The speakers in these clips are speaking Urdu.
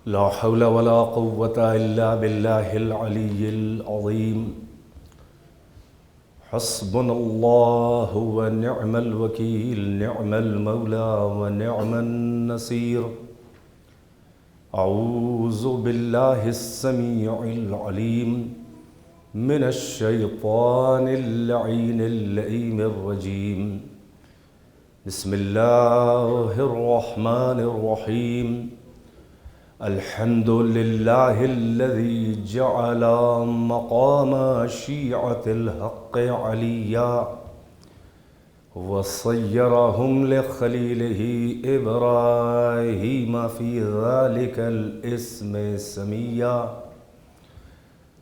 لا حول ولا قوة إلا بالله العلي العظيم. حسبنا الله ونعم الوكيل، نعم المولى ونعم النصير. أعوذ بالله السميع العليم من الشيطان اللعين اللئيم الرجيم. بسم الله الرحمن الرحيم. الحمد لله الذي جعل مقام شيعة الحق عليا وصيرهم لخليله إبراهيم في ذلك الاسم سميا.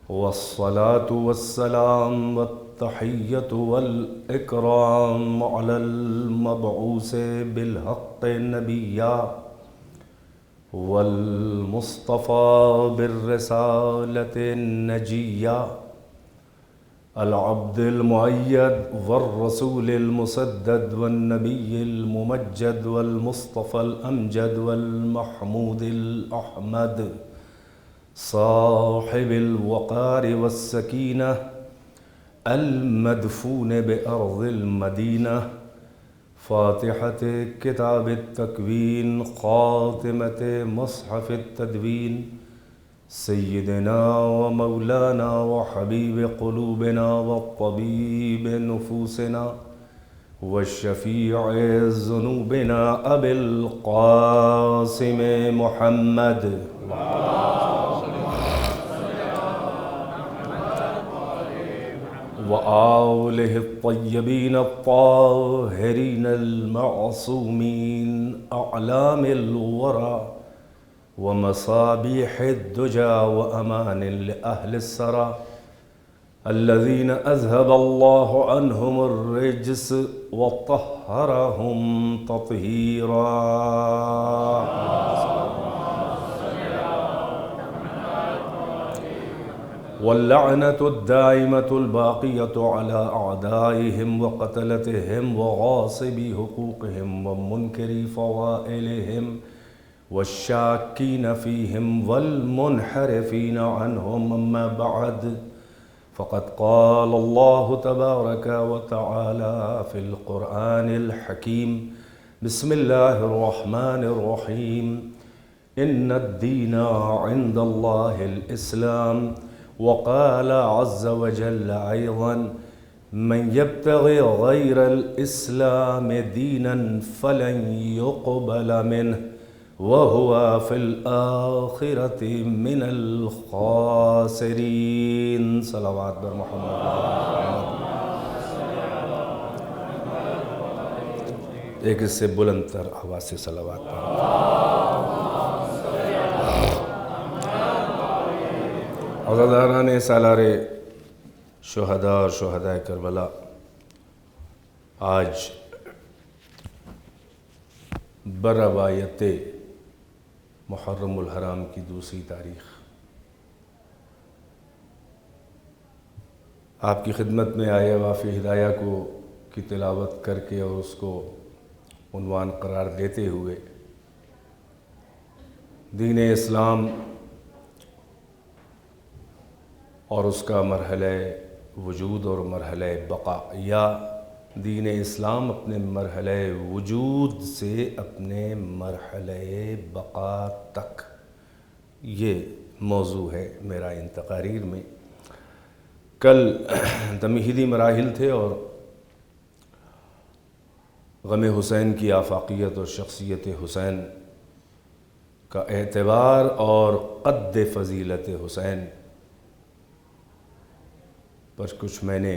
والصلاة والسلام والتحية والإكرام على المبعوث بالحق نبيا والمصطفى بالرسالة النجية، العبد المؤيد والرسول المسدد والنبي الممجد والمصطفى الأمجد والمحمود الأحمد، صاحب الوقار والسكينة، المدفون بأرض المدينة، فاتحة كتاب التكوين، خاتمة مصحف التدوين، سيدنا ومولانا وحبيب قلوبنا والطبيب نفوسنا والشفيع ذنوبنا أبي القاسم محمد وآله الطيبين الطاهرين المعصومين، أعلام الورى ومصابيح الدجى وأمان لأهل السرى، الذين أذهب الله عنهم الرجس وطهرهم تطهيرا. واللعنة الدائمة الباقية على أعدائهم وقتلتهم وغاصبي حقوقهم ومنكري فضائلهم والشاكين فيهم والمنحرفين عنهم. أما بعد، فقد قال الله تبارك وتعالى في القرآن الحكيم: بسم الله الرحمن الرحيم. إن الدين عند الله الإسلام. وقال عز وجل أيضا: من يبتغي غير الإسلام دينا فلن يقبل منه وهو في الآخرة من الخاسرين. صلوات بر محمد. ایک اس سے بلند تر آواز سے صلوات پر. عزاداران سالار شہداء اور شہداء کربلا، آج بروایت محرم الحرام کی دوسری تاریخ آپ کی خدمت میں آیا وافی ہدایہ کی تلاوت کر کے اور اس کو عنوان قرار دیتے ہوئے دین اسلام اور اس کا مرحلہ وجود اور مرحلہ بقا، یا دین اسلام اپنے مرحلہ وجود سے اپنے مرحلہ بقا تک، یہ موضوع ہے میرا ان تقاریر میں. کل تمہیدی مراحل تھے اور غم حسین کی آفاقیت اور شخصیت حسین کا اعتبار اور قد فضیلت حسین پر کچھ میں نے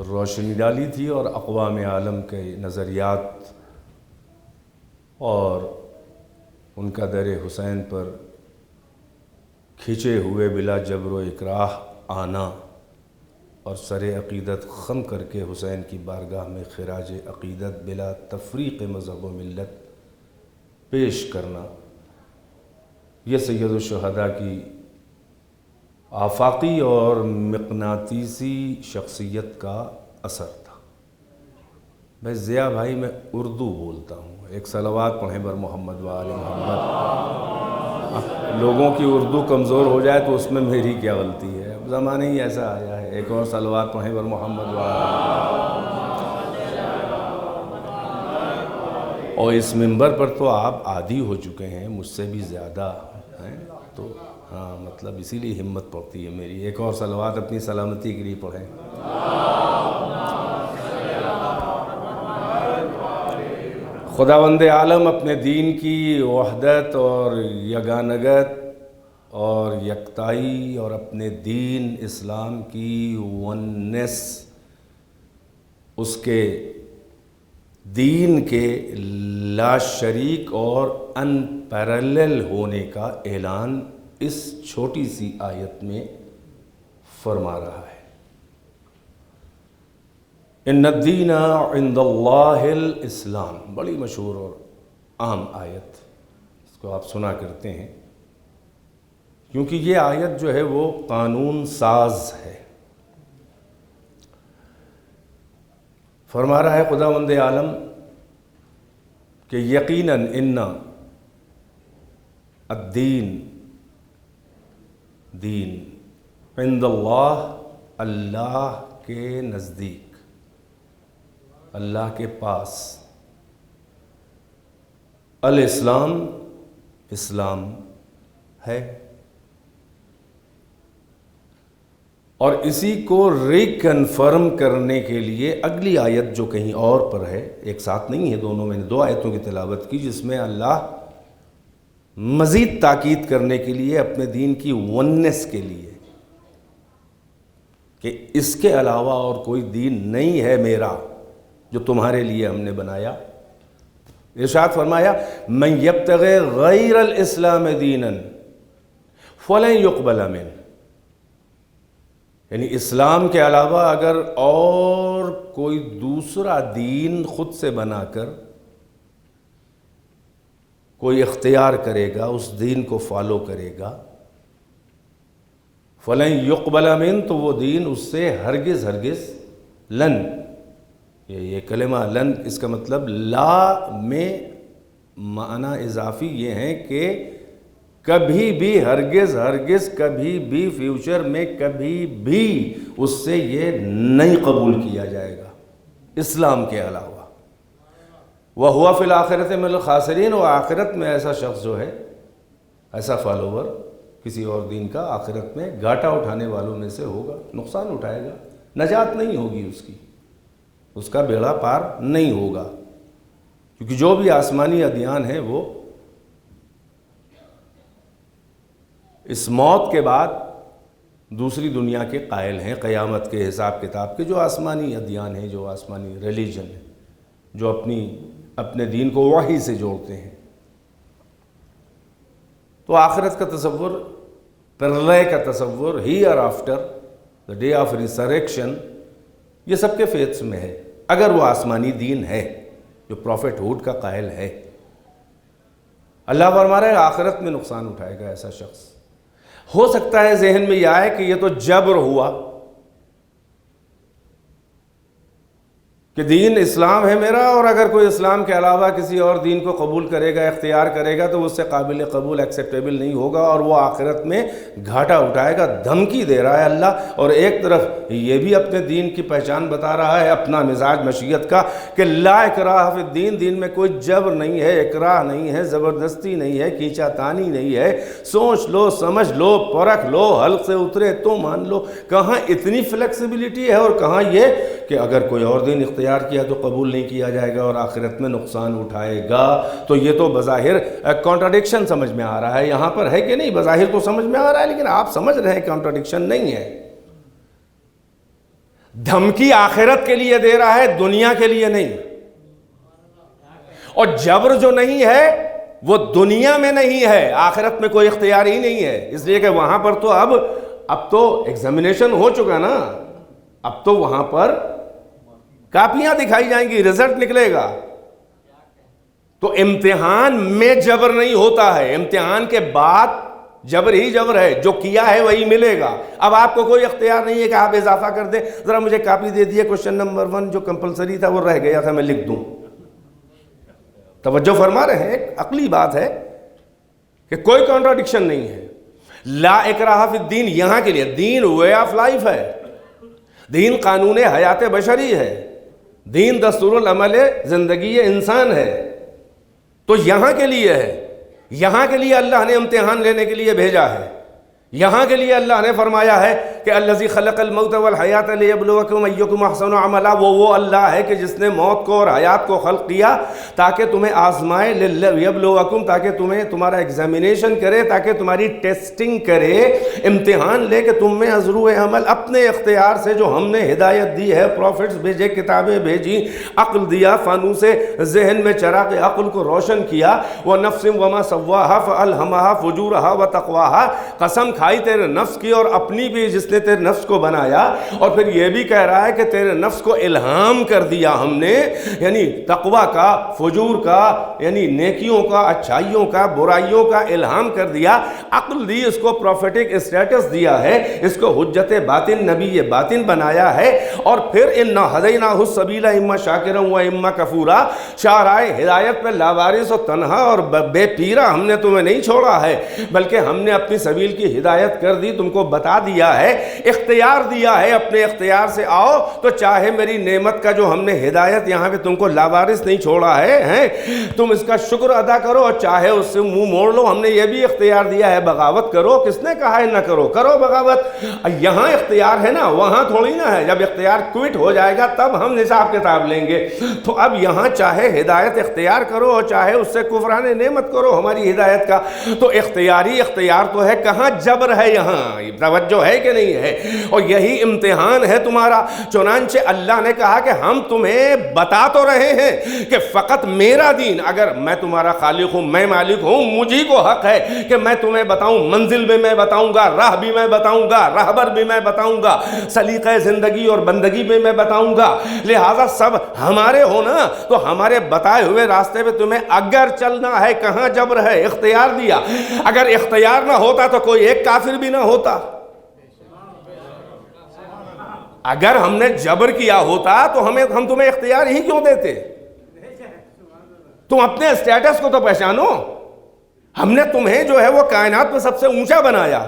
روشنی ڈالی تھی، اور اقوام عالم کے نظریات اور ان کا در حسین پر کھنچے ہوئے بلا جبر و اکراہ آنا اور سر عقیدت خم کر کے حسین کی بارگاہ میں خراج عقیدت بلا تفریق مذہب و ملت پیش کرنا، یہ سید الشہداء کی آفاقی اور مقناطیسی شخصیت کا اثر تھا. میں ضیاء بھائی میں اردو بولتا ہوں، ایک صلوات پڑھیں بر محمد و آل محمد۔ لوگوں کی اردو کمزور ہو جائے تو اس میں میری کیا غلطی ہے، اب زمانہ ہی ایسا آیا ہے۔ ایک اور صلوات پڑھیں بر محمد و آل محمد۔ اور اس منبر پر تو آپ عادی ہو چکے ہیں، مجھ سے بھی زیادہ ہیں، تو ہاں مطلب اسی لیے ہمت پڑتی ہے میری۔ ایک اور صلوات اپنی سلامتی کے لیے پڑھیں۔ خداوند عالم اپنے دین کی وحدت اور یگانگت اور یکتائی اور اپنے دین اسلام کی ونس، اس کے دین کے لا شریک اور ان پیرلل ہونے کا اعلان اس چھوٹی سی آیت میں فرما رہا ہے۔ ان الدین عند اللہ الاسلام، بڑی مشہور اور عام آیت، اس کو آپ سنا کرتے ہیں کیونکہ یہ آیت جو ہے وہ قانون ساز ہے۔ فرما رہا ہے خداوند عالم کہ یقیناً ان الدین، دین، عند اللہ، اللہ کے نزدیک، اللہ کے پاس، الاسلام، اسلام ہے۔ اور اسی کو ریکنفرم کرنے کے لیے اگلی آیت جو کہیں اور پر ہے، ایک ساتھ نہیں ہے دونوں، میں نے دو آیتوں کی تلاوت کی جس میں اللہ مزید تاکید کرنے کے لیے اپنے دین کی ونس کے لیے کہ اس کے علاوہ اور کوئی دین نہیں ہے میرا جو تمہارے لیے ہم نے بنایا۔ ارشاد فرمایا من یبتغی غیر الاسلام دینا فلن یقبل منہ، یعنی اسلام کے علاوہ اگر اور کوئی دوسرا دین خود سے بنا کر کوئی اختیار کرے گا، اس دین کو فالو کرے گا، فلن یقبل منہ، تو وہ دین اس سے ہرگز ہرگز لن، یہ کلمہ لن، اس کا مطلب لا میں معنی اضافی یہ ہے کہ کبھی بھی، ہرگز ہرگز، کبھی بھی، فیوچر میں کبھی بھی اس سے یہ نہیں قبول کیا جائے گا اسلام کے علاوہ۔ وَهُوَ فِي الْآخِرَةِ مِنَ الْخَاسِرِينَ، اور آخرت میں ایسا شخص جو ہے، ایسا فالوور کسی اور دین کا، آخرت میں گھاٹا اٹھانے والوں میں سے ہوگا، نقصان اٹھائے گا، نجات نہیں ہوگی اس کی، اس کا بیڑا پار نہیں ہوگا، کیونکہ جو بھی آسمانی ادیان ہیں وہ اس موت کے بعد دوسری دنیا کے قائل ہیں، قیامت کے حساب کتاب کے، جو آسمانی ادیان ہیں، جو آسمانی ریلیجن ہیں، جو اپنے دین کو وحی سے جوڑتے ہیں۔ تو آخرت کا تصور، پرلے کا تصور، hereafter the day of resurrection, یہ سب کے فیتس میں ہے، اگر وہ آسمانی دین ہے جو پروفٹ ہوڈ کا قائل ہے۔ اللہ فرما رہا ہے آخرت میں نقصان اٹھائے گا ایسا شخص۔ ہو سکتا ہے ذہن میں یہ آئے کہ یہ تو جبر ہوا کہ دین اسلام ہے میرا، اور اگر کوئی اسلام کے علاوہ کسی اور دین کو قبول کرے گا، اختیار کرے گا، تو اس سے قابل قبول، ایکسیپٹیبل نہیں ہوگا، اور وہ آخرت میں گھاٹا اٹھائے گا۔ دھمکی دے رہا ہے اللہ، اور ایک طرف یہ بھی اپنے دین کی پہچان بتا رہا ہے، اپنا مزاج مشیت کا، کہ لا اکراہ فی الدین، دین میں کوئی جبر نہیں ہے، اکراہ نہیں ہے، زبردستی نہیں ہے، کھینچا تانی نہیں ہے، سوچ لو، سمجھ لو، پرکھ لو، حلق سے اترے تو مان لو۔ کہاں اتنی فلیکسیبلٹی ہے، اور کہاں یہ کہ اگر کوئی اور دین اختیار کیا تو قبول نہیں کیا جائے گا اور آخرت میں نقصان اٹھائے گا۔ تو یہ تو بظاہر کانٹراڈکشن سمجھ میں آ رہا ہے، یہاں پر ہے کہ نہیں؟ بظاہر تو سمجھ میں آ رہا ہے، لیکن آپ سمجھ رہے ہیں کانٹراڈکشن نہیں ہے۔ دھمکی آخرت کے لیے دے رہا ہے، دنیا کے لیے نہیں۔ اور جبر جو نہیں ہے وہ دنیا میں نہیں ہے، آخرت میں کوئی اختیار ہی نہیں ہے، اس لیے کہ وہاں پر تو اب تو ایگزامینیشن ہو چکا نا، اب تو وہاں پر کاپیاں دکھائی جائیں گی، رزلٹ نکلے گا۔ تو امتحان میں جبر نہیں ہوتا ہے، امتحان کے بعد جبر ہی جبر ہے، جو کیا ہے وہی ملے گا۔ اب آپ کو کوئی اختیار نہیں ہے کہ آپ اضافہ کر دیں، ذرا مجھے کاپی دے دیے، کوشچن نمبر 1 جو کمپلسری تھا وہ رہ گیا تھا، میں لکھ دوں۔ توجہ فرما رہے ہیں؟ ایک عقلی بات ہے کہ کوئی کانٹراڈکشن نہیں ہے. لا اکراہ فی الدین یہاں کے لیے، دین وے آف لائف ہے، دین قانون حیات بشری ہے، دین دستور العمل زندگی انسان ہے. تو یہاں کے لیے ہے، یہاں کے لیے اللہ نے امتحان لینے کے لیے بھیجا ہے. یہاں کے لیے اللہ نے فرمایا ہے کہ الذی خلق الموت والحیات لیبلوکم ایکم احسن عملا. وہ اللہ ہے کہ جس نے موت کو اور حیات کو خلق کیا تاکہ تمہیں آزمائے، لیبلوکم تاکہ تمہارا ایگزامینیشن کرے، تاکہ تمہاری ٹیسٹنگ کرے، امتحان لے کہ تم میں عزر و عمل اپنے اختیار سے جو ہم نے ہدایت دی ہے، پروفٹس بھیجے، کتابیں بھیجی، عقل دیا، فانوس ذہن میں چراغ عقل کو روشن کیا. وَنَفْسٍ وَمَا سَوَّاهَا فَأَلْهَمَهَا فُجُورَهَا وَتَقْوَاهَا. قسم کھائی تیرے نفس کی اور اپنی بھی، جس نے تیرے نفس کو بنایا. اور پھر یہ بھی کہہ رہا ہے کہ تیرے نفس کو الہام کر دیا ہم نے، یعنی تقوی کا، فجور کا، یعنی نیکیوں کا، اچھائیوں کا، برائیوں کا الہام کر دیا. عقل دی، اس کو پروفیٹک اسٹیٹس دیا ہے، اس کو حجت باطن، نبی باطن بنایا ہے. اور پھر اِنَّا هَدَيْنَاهُ السَّبِيلَ إِمَّا شَاكِرًا وَإِمَّا كَفُورًا. شاہراہ ہدایت پہ لاوارث و تنہا اور بے پیرا ہم نے تمہیں نہیں چھوڑا ہے، بلکہ ہم نے اپنی سبیل کی ہدایت کر دی، تم کو بتا دیا ہے، اختیار دیا ہے. اپنے اختیار سے آؤ تو چاہے میری نعمت کا جو ہم نے ہدایت یہاں پہ تم کو لاوارث نہیں چھوڑا ہے، تم اس کا شکر ادا کرو، اور چاہے اس سے منہ موڑ لو. ہم نے یہ بھی اختیار دیا ہے بغاوت کرو. کس نے کہا ہے نہ کرو؟ کرو بغاوت. یہاں اختیار ہے نا، وہاں تھوڑی نہ ہے. جب اختیار کوئٹ ہو جائے گا تب ہم حساب کتاب لیں گے. تو اب یہاں چاہے ہدایت اختیار کرو اور چاہے اس سے کفران نعمت کرو ہماری ہدایت کا. تو اختیاری اختیار تو ہے، کہاں جبر ہے؟ یہاں توجہ ہے کہ نہیں ہے؟ اور یہی امتحان ہے تمہارا. چنانچہ اللہ نے کہا کہ ہم تمہیں بتا تو رہے ہیں کہ فقط میرا دین، اگر میں تمہارا خالق ہوں، میں مالک ہوں، مجھے کو حق ہے کہ میں تمہیں بتاؤں. منزل بھی میں بتاؤں گا، راہ بھی میں بتاؤں گا، راہبر بھی میں بتاؤں گا، سلیقہ زندگی اور بندگی بھی میں بتاؤں گا. لہٰذا سب ہمارے ہونا تو ہمارے بتائے ہوئے راستے پہ تمہیں اگر چلنا ہے. کہاں جبر ہے؟ اختیار دیا. اگر اختیار نہ ہوتا تو کوئی ایک کافر بھی نہ ہوتا. اگر ہم نے جبر کیا ہوتا تو ہم تمہیں اختیار ہی کیوں دیتے؟ تم اپنے اسٹیٹس کو تو پہچانو. ہم نے تمہیں جو ہے وہ کائنات میں سب سے اونچا بنایا.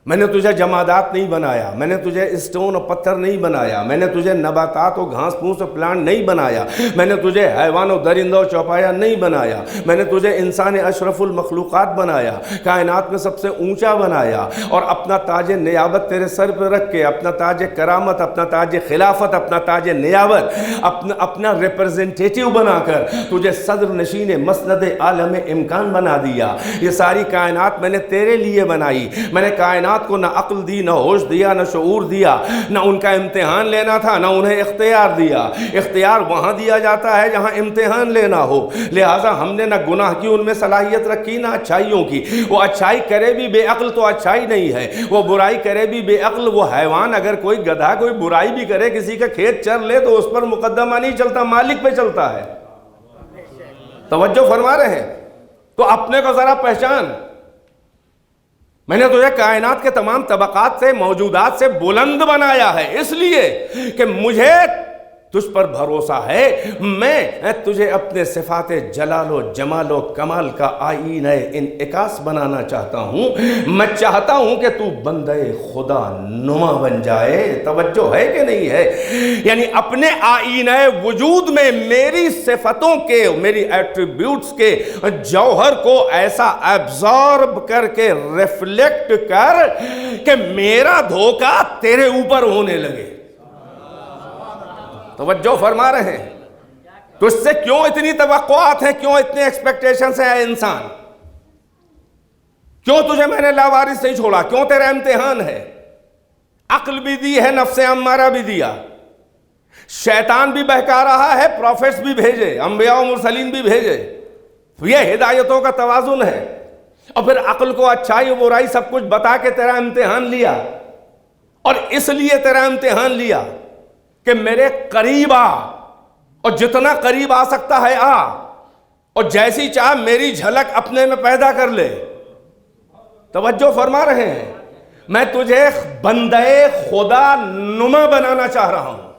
میں نے تجھے جمادات نہیں بنایا، میں نے تجھے اسٹون اور پتھر نہیں بنایا، میں نے تجھے نباتات اور گھاس پھوس اور پلانٹ نہیں بنایا، میں نے تجھے حیوان و درندہ و چوپایا نہیں بنایا، میں نے تجھے انسان اشرف المخلوقات بنایا، کائنات میں سب سے اونچا بنایا. اور اپنا تاج نیابت تیرے سر پہ رکھ کے، اپنا تاج کرامت، اپنا تاج خلافت، اپنا تاج نیابت، اپنا ریپرزنٹیٹیو بنا کر تجھے صدر نشین مسند عالم امکان بنا دیا. یہ ساری کائنات میں نے تیرے لیے بنائی. میں نے کائنات کو نہ عقل دی، نہ ہوش دیا، نہ شعور دیا، نہ ان کا امتحان لینا تھا، نہ انہیں اختیار دیا. اختیار وہاں دیا جاتا ہے جہاں امتحان لینا ہو. لہٰذا ہم نے نہ گناہ کی ان میں صلاحیت رکھی، نہ اچھائیوں کی. وہ اچھائی کرے بھی بے عقل تو اچھائی نہیں ہے، وہ برائی کرے بھی بے عقل. وہ حیوان اگر کوئی گدھا کوئی برائی بھی کرے، کسی کا کھیت چر لے، تو اس پر مقدمہ نہیں چلتا، مالک پہ چلتا ہے. توجہ فرما رہے ہیں؟ تو اپنے کو ذرا پہچان. میں نے تجھے کائنات کے تمام طبقات سے، موجودات سے بلند بنایا ہے، اس لیے کہ مجھے تجھ پر بھروسہ ہے. میں تجھے اپنے صفات جلال و جمال و کمال کا آئینہ انعکاس بنانا چاہتا ہوں. میں چاہتا ہوں کہ تو بندے خدا نما بن جائے. توجہ ہے کہ نہیں ہے؟ یعنی اپنے آئینہ وجود میں میری صفتوں کے، میری ایٹریبیوٹس کے جوہر کو ایسا ایبزارب کر کے ریفلیکٹ کر کہ میرا دھوکہ تیرے اوپر ہونے لگے. توجہ فرما رہے ہیں؟ تو اس سے کیوں اتنی توقعات ہیں، کیوں اتنے ایکسپیکٹیشنز ہیں؟ اے انسان، کیوں تجھے میں نے لاوارث نہیں چھوڑا؟ کیوں تیرا امتحان ہے؟ عقل بھی دی ہے، نفس امارہ بھی دیا، شیطان بھی بہکا رہا ہے، پروفیٹس بھی بھیجے، انبیاء و مرسلین بھی بھیجے. یہ ہدایتوں کا توازن ہے. اور پھر عقل کو اچھائی و برائی سب کچھ بتا کے تیرا امتحان لیا. اور اس لیے تیرا امتحان لیا کہ میرے قریب آ، اور جتنا قریب آ سکتا ہے آ، اور جیسی چاہ میری جھلک اپنے میں پیدا کر لے. توجہ فرما رہے ہیں؟ میں تجھے بندے خدا نما بنانا چاہ رہا ہوں.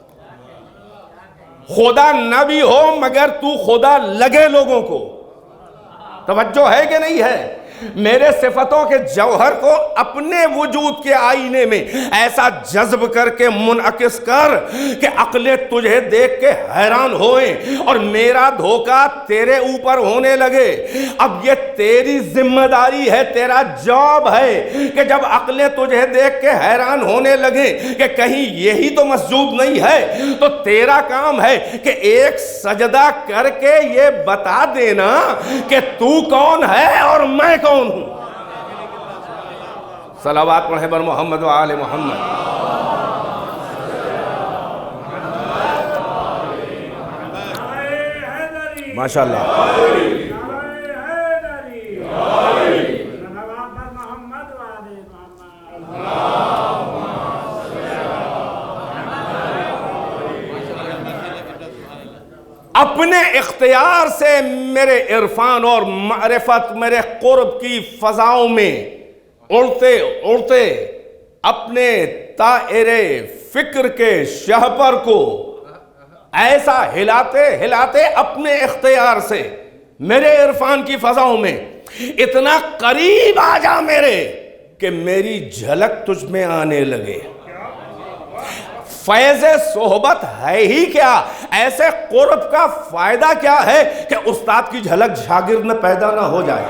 خدا نہ بھی ہو مگر تو خدا لگے لوگوں کو. توجہ ہے کہ نہیں ہے؟ میرے صفتوں کے جوہر کو اپنے وجود کے آئینے میں ایسا جذب کر کے منعکس کر کہ عقلیں تجھے دیکھ کے حیران ہوئیں اور میرا دھوکہ تیرے اوپر ہونے لگے. اب یہ تیری ذمہ داری ہے، تیرا جاب ہے کہ جب عقلیں تجھے دیکھ کے حیران ہونے لگیں کہ کہیں یہی تو مسجود نہیں ہے، تو تیرا کام ہے کہ ایک سجدہ کر کے یہ بتا دینا کہ تو کون ہے اور میں کون ہوں. صلوات پڑھیں بر محمد و آل محمد. ماشاءاللہ. اپنے اختیار سے میرے عرفان اور معرفت میرے قرب کی فضاؤں میں اڑتے اڑتے اپنے طائرے فکر کے شہپر کو ایسا ہلاتے ہلاتے اپنے اختیار سے میرے عرفان کی فضاؤں میں اتنا قریب آ جا میرے کہ میری جھلک تجھ میں آنے لگے. فیض صحبت ہے ہی کیا؟ ایسے قرب کا فائدہ کیا ہے کہ استاد کی جھلک شاگرد میں پیدا نہ ہو جائے.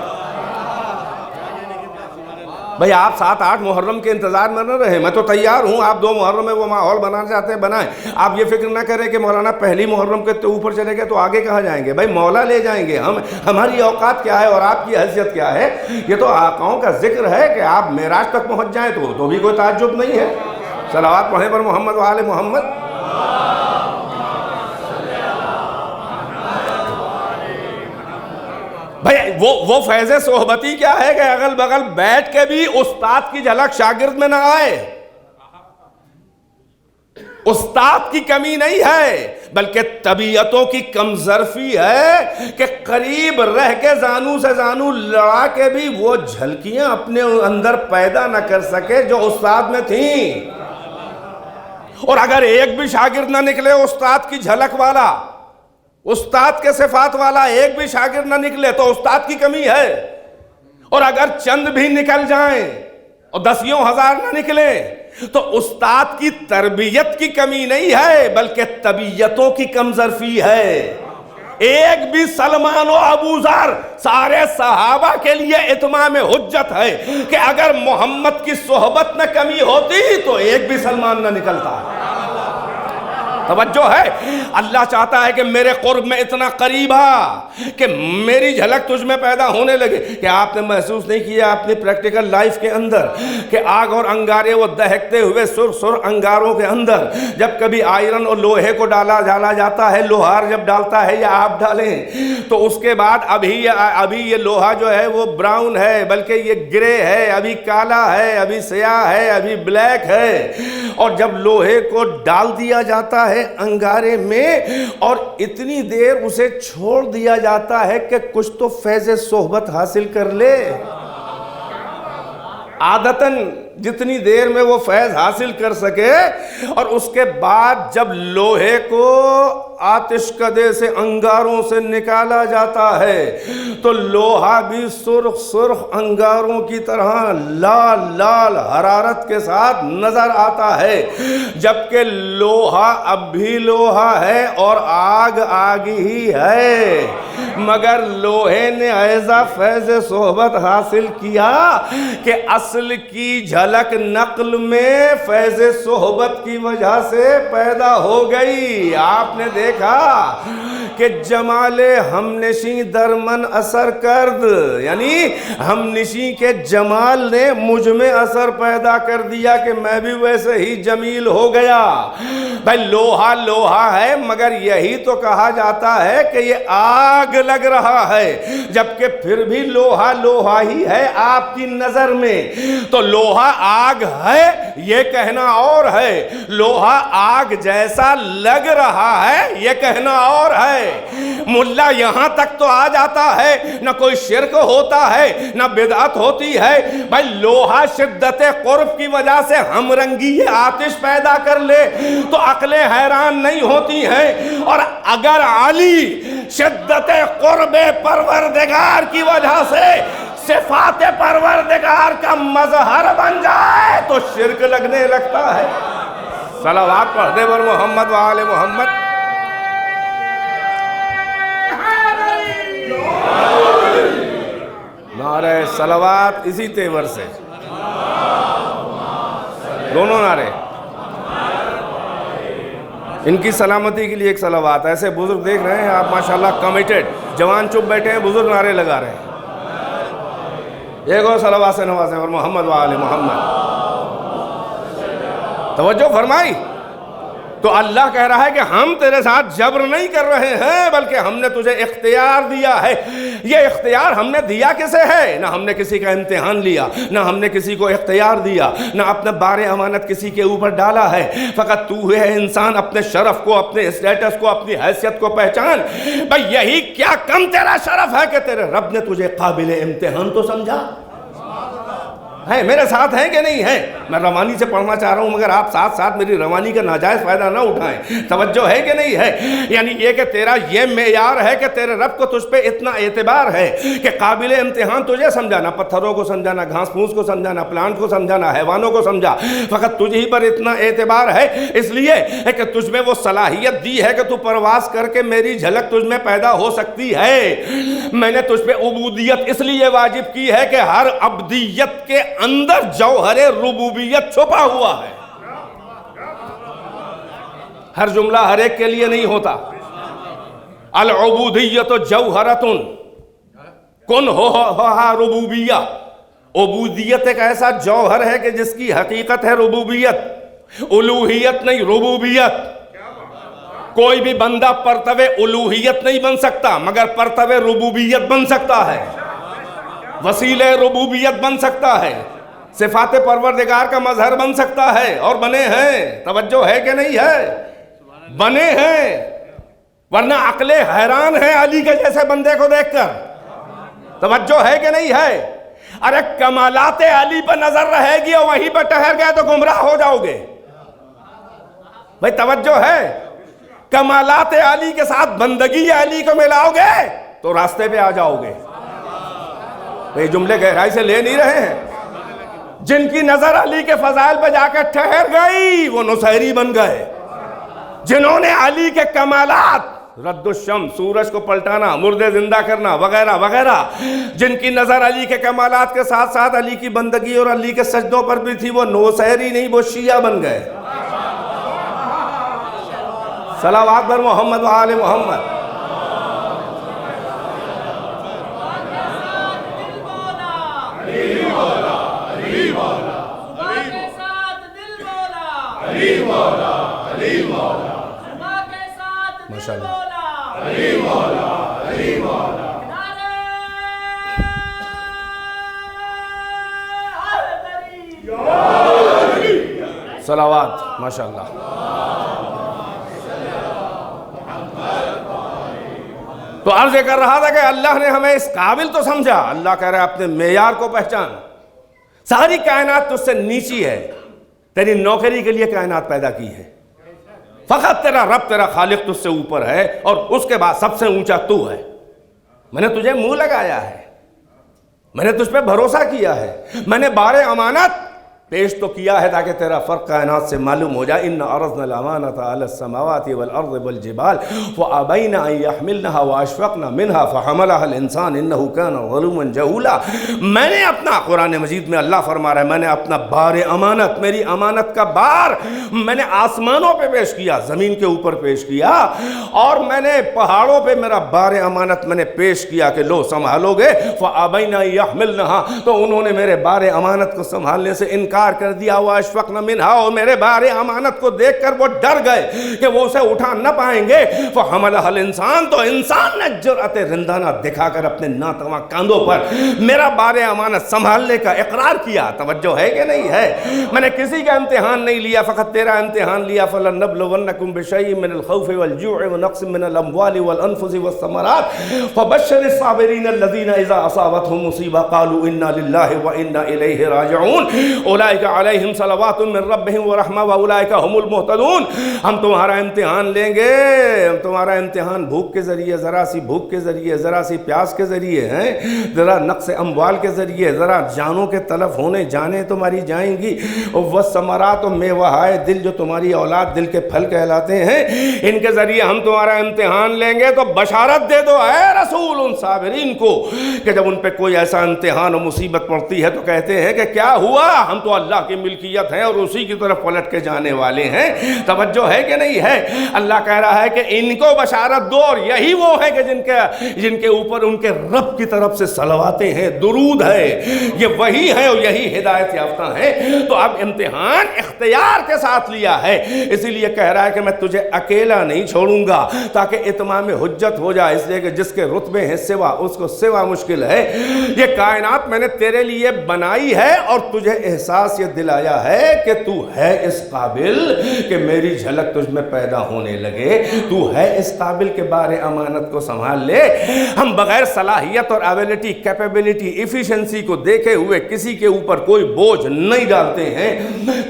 بھئی آپ 7-8 محرم کے انتظار میں نہ رہے، میں تو تیار ہوں. آپ 2 محرم میں وہ ماحول بنانا چاہتے ہیں بنائیں. آپ یہ فکر نہ کریں کہ مولانا پہلی محرم کے اوپر چلے گئے تو آگے کہاں جائیں گے. بھئی مولا لے جائیں گے. ہماری اوقات کیا ہے اور آپ کی حیثیت کیا ہے؟ یہ تو آقاؤں کا ذکر ہے کہ آپ معراج تک پہنچ جائیں تو بھی کوئی تعجب نہیں ہے. صلوات پڑھیں پر محمد و آل محمد. بھئی وہ فیض صحبتی کیا ہے کہ اگل بغل بیٹھ کے بھی استاد کی جھلک شاگرد میں نہ آئے. استاد کی کمی نہیں ہے بلکہ طبیعتوں کی کم ظرفی ہے کہ قریب رہ کے زانو سے زانو لڑا کے بھی وہ جھلکیاں اپنے اندر پیدا نہ کر سکے جو استاد میں تھیں. اور اگر ایک بھی شاگرد نہ نکلے استاد کی جھلک والا، استاد کے صفات والا ایک بھی شاگرد نہ نکلے تو استاد کی کمی ہے. اور اگر چند بھی نکل جائیں اور 10,000 نہ نکلے تو استاد کی تربیت کی کمی نہیں ہے بلکہ طبیعتوں کی کم ظرفی ہے. ایک بھی سلمان و ابو ذر سارے صحابہ کے لیے اتمام حجت ہے کہ اگر محمد کی صحبت میں کمی ہوتی تو ایک بھی سلمان نہ نکلتا. توجہ ہے؟ اللہ چاہتا ہے کہ میرے قرب میں اتنا قریب آ کہ میری جھلک تجھ میں پیدا ہونے لگے. کہ آپ نے محسوس نہیں کیا اپنی پریکٹیکل لائف کے اندر کہ آگ اور انگارے وہ دہکتے ہوئے سر انگاروں کے اندر جب کبھی آئرن اور لوہے کو ڈالا جاتا ہے، لوہار جب ڈالتا ہے یا آپ ڈالیں تو اس کے بعد ابھی یہ لوہا جو ہے وہ براؤن ہے بلکہ یہ گرے ہے، ابھی کالا ہے، ابھی سیاہ ہے، ابھی بلیک ہے. اور جب لوہے کو ڈال دیا جاتا ہے انگارے میں اور اتنی دیر اسے چھوڑ دیا جاتا ہے کہ کچھ تو فیض صحبت حاصل کر لے. عادتاً جتنی دیر میں وہ فیض حاصل کر سکے. اور اس کے بعد جب لوہے کو آتش کدے سے انگاروں سے نکالا جاتا ہے تو لوہا بھی سرخ سرخ انگاروں کی طرح لال لال حرارت کے ساتھ نظر آتا ہے، جبکہ لوہا اب بھی لوہا ہے اور آگ آگ ہی ہے. مگر لوہے نے ایسا فیض صحبت حاصل کیا کہ اصل کی جھلک نقل میں فیض صحبت کی وجہ سے پیدا ہو گئی. آپ نے دیکھا کہ جمال ہم نشیں در من اثر کرد، یعنی ہم نشیں کے جمال نے مجھ میں اثر پیدا کر دیا کہ میں بھی ویسے ہی جمیل ہو گیا. بھائی لوہا لوہا ہے مگر یہی تو کہا جاتا ہے کہ یہ آگ لگ رہا ہے، جبکہ پھر بھی لوہا لوہا ہی ہے آپ کی نظر میں۔ تو لوہا آگ ہے یہ کہنا اور ہے، لوہا آگ جیسا لگ رہا ہے یہ کہنا اور ہے۔ ملا یہاں تک تو آ جاتا ہے، نہ کوئی شرک ہوتا ہے نہ بدعت ہوتی ہے۔ بھائی لوہا شدت قرب کی وجہ سے ہم رنگی آتش پیدا کر لے تو عقلیں حیران نہیں ہوتی ہیں، اور اگر علی شدت قرب پروردگار کی وجہ سے صفات پروردگار کا مظہر بن جائے تو شرک لگنے لگتا ہے۔ صلوات پڑھ دے بر محمد و آل محمد۔ نعرہ صلوات اسی تیور سے، دونوں نعرے۔ ان کی سلامتی کے لیے ایک صلوات۔ ایسے بزرگ دیکھ رہے ہیں آپ ماشاءاللہ کمیٹڈ، جوان چپ بیٹھے ہیں، بزرگ نعرے لگا رہے ہیں۔ ایک اور صلوات سے نوازیں اور محمد و آل محمد۔ توجہ فرمائی۔ تو اللہ کہہ رہا ہے کہ ہم تیرے ساتھ جبر نہیں کر رہے ہیں، بلکہ ہم نے تجھے اختیار دیا ہے۔ یہ اختیار ہم نے دیا کسے ہے؟ نہ ہم نے کسی کا امتحان لیا، نہ ہم نے کسی کو اختیار دیا، نہ اپنا بار امانت کسی کے اوپر ڈالا ہے۔ فقط تو ہے انسان، اپنے شرف کو، اپنے اسٹیٹس کو، اپنی حیثیت کو پہچان۔ بھئی یہی کیا کم تیرا شرف ہے کہ تیرے رب نے تجھے قابل امتحان تو سمجھا ہے۔ میرے ساتھ ہیں کہ نہیں ہیں؟ میں روانی سے پڑھنا چاہ رہا ہوں، مگر آپ ساتھ ساتھ میری روانی کا ناجائز فائدہ نہ اٹھائیں۔ توجہ ہے کہ نہیں ہے؟ یعنی یہ کہ تیرا یہ معیار ہے کہ تیرے رب کو تجھ پہ اتنا اعتبار ہے کہ قابل امتحان تجھے سمجھا، نہ پتھروں کو سمجھا، نہ گھاس پھوس کو سمجھا، نہ پلانٹ کو سمجھا، نہ حیوانوں کو سمجھا، فقط تجھ ہی پر اتنا اعتبار ہے۔ اس لیے ہے کہ تجھ میں وہ صلاحیت دی ہے کہ تو پرواز کر کے میری جھلک تجھ میں پیدا ہو سکتی ہے۔ میں نے تجھ پہ عبودیت اس لیے واجب کی ہے کہ ہر عبدیت کے اندر جوہر ربوبیت چھپا ہوا ہے۔ ہر جملہ ہر ایک کے لیے نہیں ہوتا۔ العبودیت جوہرۃ کن ہوا ربوبیہ۔ عبودیت ایک ایسا جوہر ہے کہ جس کی حقیقت ہے ربوبیت، الوہیت نہیں، ربوبیت۔ کوئی بھی بندہ پرتو الوہیت نہیں بن سکتا، مگر پرتو ربوبیت بن سکتا ہے، وسیلہ ربوبیت بن سکتا ہے، صفات پروردگار کا مظہر بن سکتا ہے، اور بنے ہیں۔ توجہ ہے کہ نہیں ہے؟ بنے ہیں، ورنہ عقلیں حیران ہیں علی کے جیسے بندے کو دیکھ کر۔ توجہ ہے کہ نہیں ہے؟ ارے کمالات علی پر نظر رہے گی اور وہیں پر ٹہر گئے تو گمراہ ہو جاؤ گے۔ بھئی توجہ ہے؟ کمالات علی کے ساتھ بندگی علی کو ملاؤ گے تو راستے پہ آ جاؤ گے۔ یہ جملے گہرائی سے لے نہیں رہے ہیں۔ جن کی نظر علی کے فضائل پہ جا کے ٹھہر گئی وہ نصیری بن گئے۔ جنہوں نے علی کے کمالات، رد الشمس، سورج کو پلٹانا، مردے زندہ کرنا وغیرہ وغیرہ، جن کی نظر علی کے کمالات کے ساتھ ساتھ علی کی بندگی اور علی کے سجدوں پر بھی تھی، وہ نصیری نہیں، وہ شیعہ بن گئے۔ صلوات بر محمد و آل محمد۔ صلوات ماشاءاللہ۔ تو عرض کر رہا تھا کہ اللہ نے ہمیں اس قابل تو سمجھا۔ اللہ کہہ رہا ہے اپنے معیار کو پہچان۔ ساری کائنات تجھ سے نیچی ہے، تیری نوکری کے لیے کائنات پیدا کی ہے۔ فقط تیرا رب، تیرا خالق تجھ سے اوپر ہے، اور اس کے بعد سب سے اونچا تو ہے۔ میں نے تجھے منہ لگایا ہے، میں نے تجھ پہ بھروسہ کیا ہے، میں نے بار امانت پیش تو کیا ہے تاکہ تیرا فرق کائنات سے معلوم ہو جائے۔ اِنَّا عَرَضْنَا الْأَمَانَةَ عَلَى السَّمَاوَاتِ وَالْأَرْضِ وَالْجِبَالِ فَأَبَيْنَ أَن يَحْمِلْنَهَا وَأَشْفَقْنَ مِنْهَا فَحَمَلَهَا الْإِنسَانُ إِنَّهُ كَانَ ظَلُومًا جَهُولًا۔ میں نے اپنا، قرآن مجید میں اللہ فرما رہا ہے، میں نے اپنا بار امانت، میری امانت کا بار میں نے آسمانوں پہ پیش کیا، زمین کے اوپر پیش کیا، اور میں نے پہاڑوں پہ میرا بار امانت میں نے پیش کیا کہ لو سنبھالو گے۔ فَأَبَيْنَ أَن يَحْمِلْنَهَا، تو انہوں نے میرے بار امانت کو سنبھالنے سے انکار قرار کر دیا وَأَشْفَقْنَ مِنْهَا، اور میرے بارے امانت کو دیکھ کر وہ ڈر گئے کہ وہ اسے اٹھا نہ پائیں گے. فَحَمَلَهَا الْإِنسان، تو انسان نے جرأت رندانہ دکھا کر اپنے ناتواں کاندھوں پر میرا بار امانت سنبھالنے کا اقرار کیا. توجہ ہے کہ نہیں ہے؟ میں نے کسی کا امتحان نہیں لیا، فقط تیرا امتحان لیا. فَلَنَّبْلُوَنَّكُمْ بِشَيْءٍ مِّنَ الْخَوْفِ وَالْجُوعِ وَنَقْصٍ مِّنَ الْأَمْوَالِ وَالْأَنفُسِ وَالثَّمَرَاتِ فَبَشِّرِ الصَّابِرِينَ الَّذِينَ إِذَا أَصَابَتْهُم مُّصِيبَةٌ قَالُوا إِنَّا لِلَّهِ وَإِنَّا إِلَيْهِ راجعون أولئك عليهم صلوات من ربهم ورحمة وأولئك هم المهتدون. ہم تمہارا امتحان لیں گے، ہم تمہارا امتحان بھوک کے ذریعے، ذرا سی بھوک کے ذریعے، ذرا سی پیاس کے ذریعے ہیں، ذرا نقص اموال کے ذریعے، ذرا جانوں کے تلف ہونے جانے تمہاری جائیں گی. والثمرات، میوہائے دل جو تمہاری اولاد دل کے پھل کہلاتے ہیں، ان کے ذریعے ہم تمہارا امتحان لیں گے. تو بشارت دے دو اے رسول ان صابرین کو کہ جب ان پہ کوئی ایسا امتحان و مصیبت پڑتی ہے تو کہتے ہیں کہ کیا ہوا؟ ہم تو اللہ کی ملکیت ہیں اور اسی کی طرف پلٹ کے جانے والے ہیں. توجہ ہے کہ نہیں ہے؟ اللہ کہہ رہا ہے کہ ان کو بشارت دو، اور یہی وہ ہے کہ جن کے اوپر ان کے رب کی طرف سے صلواتیں ہیں، درود ہے، یہ وہی ہے اور یہی ہدایت یافتہ ہیں. تو اب امتحان اختیار کے ساتھ لیا ہے، اسی لیے کہہ رہا ہے کہ میں تجھے اکیلا نہیں چھوڑوں گا تاکہ اتمام حجت ہو جائے. اس لیے کہ جس کے رتبے ہیں سوا، اس کو سوا مشکل ہے. یہ کائنات میں نے تیرے لیے بنائی ہے اور تجھے احساس یہ دلایا ہے کہ تو ہے اس قابل کہ میری جھلک تجھ میں پیدا ہونے لگے. تو ہے اس قابل کہ بار امانت کو سنبھال لے. ہم بغیر صلاحیت اور ایبیلٹی، کیپیبلٹی، ایفیشنسی کو دیکھے ہوئے کسی کے اوپر کوئی بوجھ نہیں ڈالتے ہیں.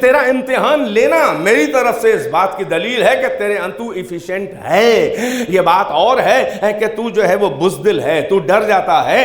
تیرا امتحان لینا میری طرف سے اس بات کی دلیل ہے کہ تیرے تو ایفیشنٹ ہے. یہ بات اور ہے کہ تو جو ہے وہ بزدل ہے، تو ڈر جاتا ہے.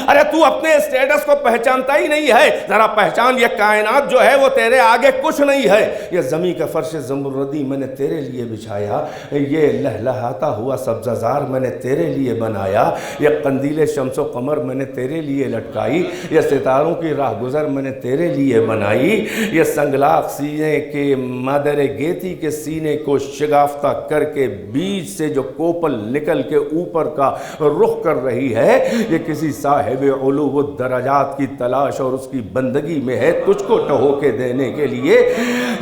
ارے تو اپنے اسٹیٹس کو پہچانتا ہی نہیں ہے. ذرا پہچان، یہ کائنات جو ہے وہ تیرے آگے کچھ نہیں ہے. یہ زمین کا فرش زمردی میں نے تیرے لیے بچھایا، یہ لہلہاتا ہوا سبززار میں نے تیرے لیے بنایا، یہ قندیل شمس و قمر میں نے تیرے لیے لٹکائی، یہ ستاروں کی راہ گزر میں نے تیرے لیے بنائی. یہ سنگلاخ سینے کے مادر گیتی کے سینے کو شگافتہ کر کے بیچ سے جو کوپل نکل کے اوپر کا رخ کر رہی ہے، یہ کسی صاحب علو و درجات کی تلاش اور اس کی بندگی میں ہے تجھ کو ٹہو کے دینے کے لیے.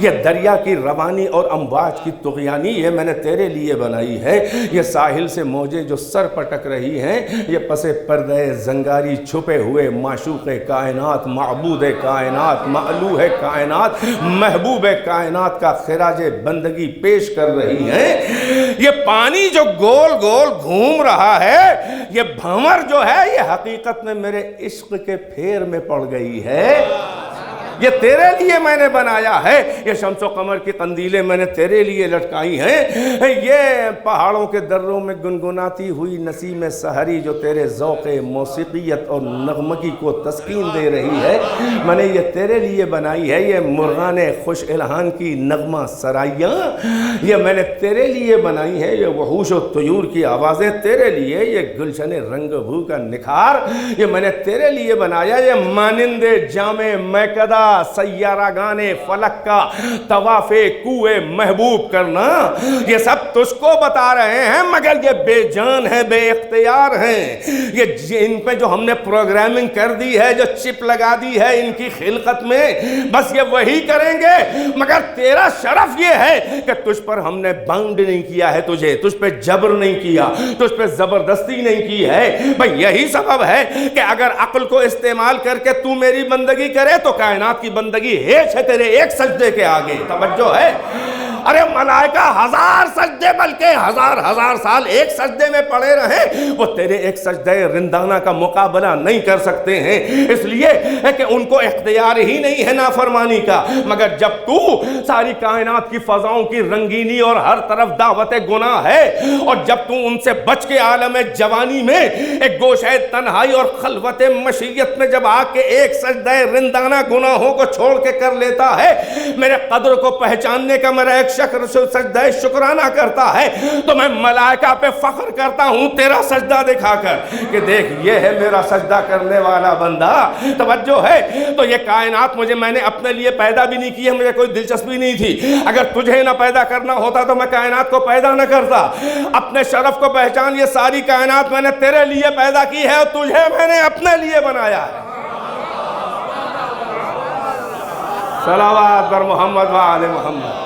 یہ دریا کی روانی اور امواج کی طغیانی یہ میں نے تیرے لیے بنائی ہے. یہ ساحل سے موجیں جو سر پٹک رہی ہیں، یہ پس پردے زنگاری چھپے ہوئے معشوق کائنات، معبود کائنات، مألوہ کائنات، محبوب کائنات کا خراج بندگی پیش کر رہی ہیں. یہ پانی جو گول گول گھوم رہا ہے، یہ بھنور جو ہے، یہ حقیقت میں میرے عشق کے پھیر میں پڑ گئی ہے. یہ تیرے لیے میں نے بنایا ہے. یہ شمس و قمر کی قندیلیں میں نے تیرے لیے لٹکائی ہیں. یہ پہاڑوں کے دروں میں گنگناتی ہوئی نسیم سحری جو تیرے ذوق موسیقیت اور نغمگی کو تسکین دے رہی ہے، میں نے یہ تیرے لیے بنائی ہے. یہ مرغان خوش الہان کی نغمہ سرائیاں یہ میں نے تیرے لیے بنائی ہے. یہ وحوش و طیور کی آوازیں تیرے لیے. یہ گلشن رنگ بھو کا نکھار یہ میں نے تیرے لیے بنایا. یہ مانند جامع میکدہ سیارہ گانے فلک کا طواف کوئے محبوب کرنا، یہ سب تجھ کو بتا رہے ہیں، مگر یہ بے جان ہے، بے اختیار ہیں. یہ ان پہ جو ہم نے پروگرامنگ کر دی ہے، جو چپ لگا دی ہے ان کی خلقت میں، بس یہ وہی کریں گے. مگر تیرا شرف یہ ہے کہ تجھ پر ہم نے باؤنڈ نہیں کیا ہے، تجھ پہ جبر نہیں کیا، تجھ پہ زبردستی نہیں کی ہے. بھئی یہی سبب ہے کہ اگر عقل کو استعمال کر کے تو میری بندگی کرے تو کائنات کی بندگی ہیچ ہے تیرے ایک سجدے کے آگے. توجہ ہے؟ ارے ملائکہ ہزار سجدے بلکہ ہزار سال ایک سجدے میں پڑے رہیں، وہ تیرے ایک سجدے رندانہ کا مقابلہ نہیں کر سکتے ہیں. اس لیے کہ ان کو اختیار ہی نہیں ہے نافرمانی کا. مگر جب تو ساری کائنات کی فضاؤں کی رنگینی اور ہر طرف دعوت گناہ ہے، اور جب تو ان سے بچ کے عالم جوانی میں ایک گوشہ تنہائی اور خلوت مشیت میں جب آ کے ایک سجدہ رندانہ گناہوں کو چھوڑ کے کر لیتا ہے، میرے قدر کو پہچاننے کا میرا ایک سجدہ شکرانہ کرتا ہے، تو میں ملائکہ پہ فخر کرتا ہوں تیرا سجدہ دکھا کر کہ دیکھ یہ ہے میرا سجدہ کرنے والا بندہ. توجہ ہے؟ تو یہ کائنات میں نے اپنے لیے پیدا بھی نہیں کی ہے، مجھے کوئی دلچسپی نہیں تھی. اگر تجھے نہ پیدا کرنا ہوتا تو میں کائنات کو پیدا نہ کرتا. اپنے شرف کو پہچان، یہ ساری کائنات میں نے تیرے لیے پیدا کی ہے اور تجھے میں نے اپنے لیے بنایا ہے. صلوات بر محمد و آل محمد.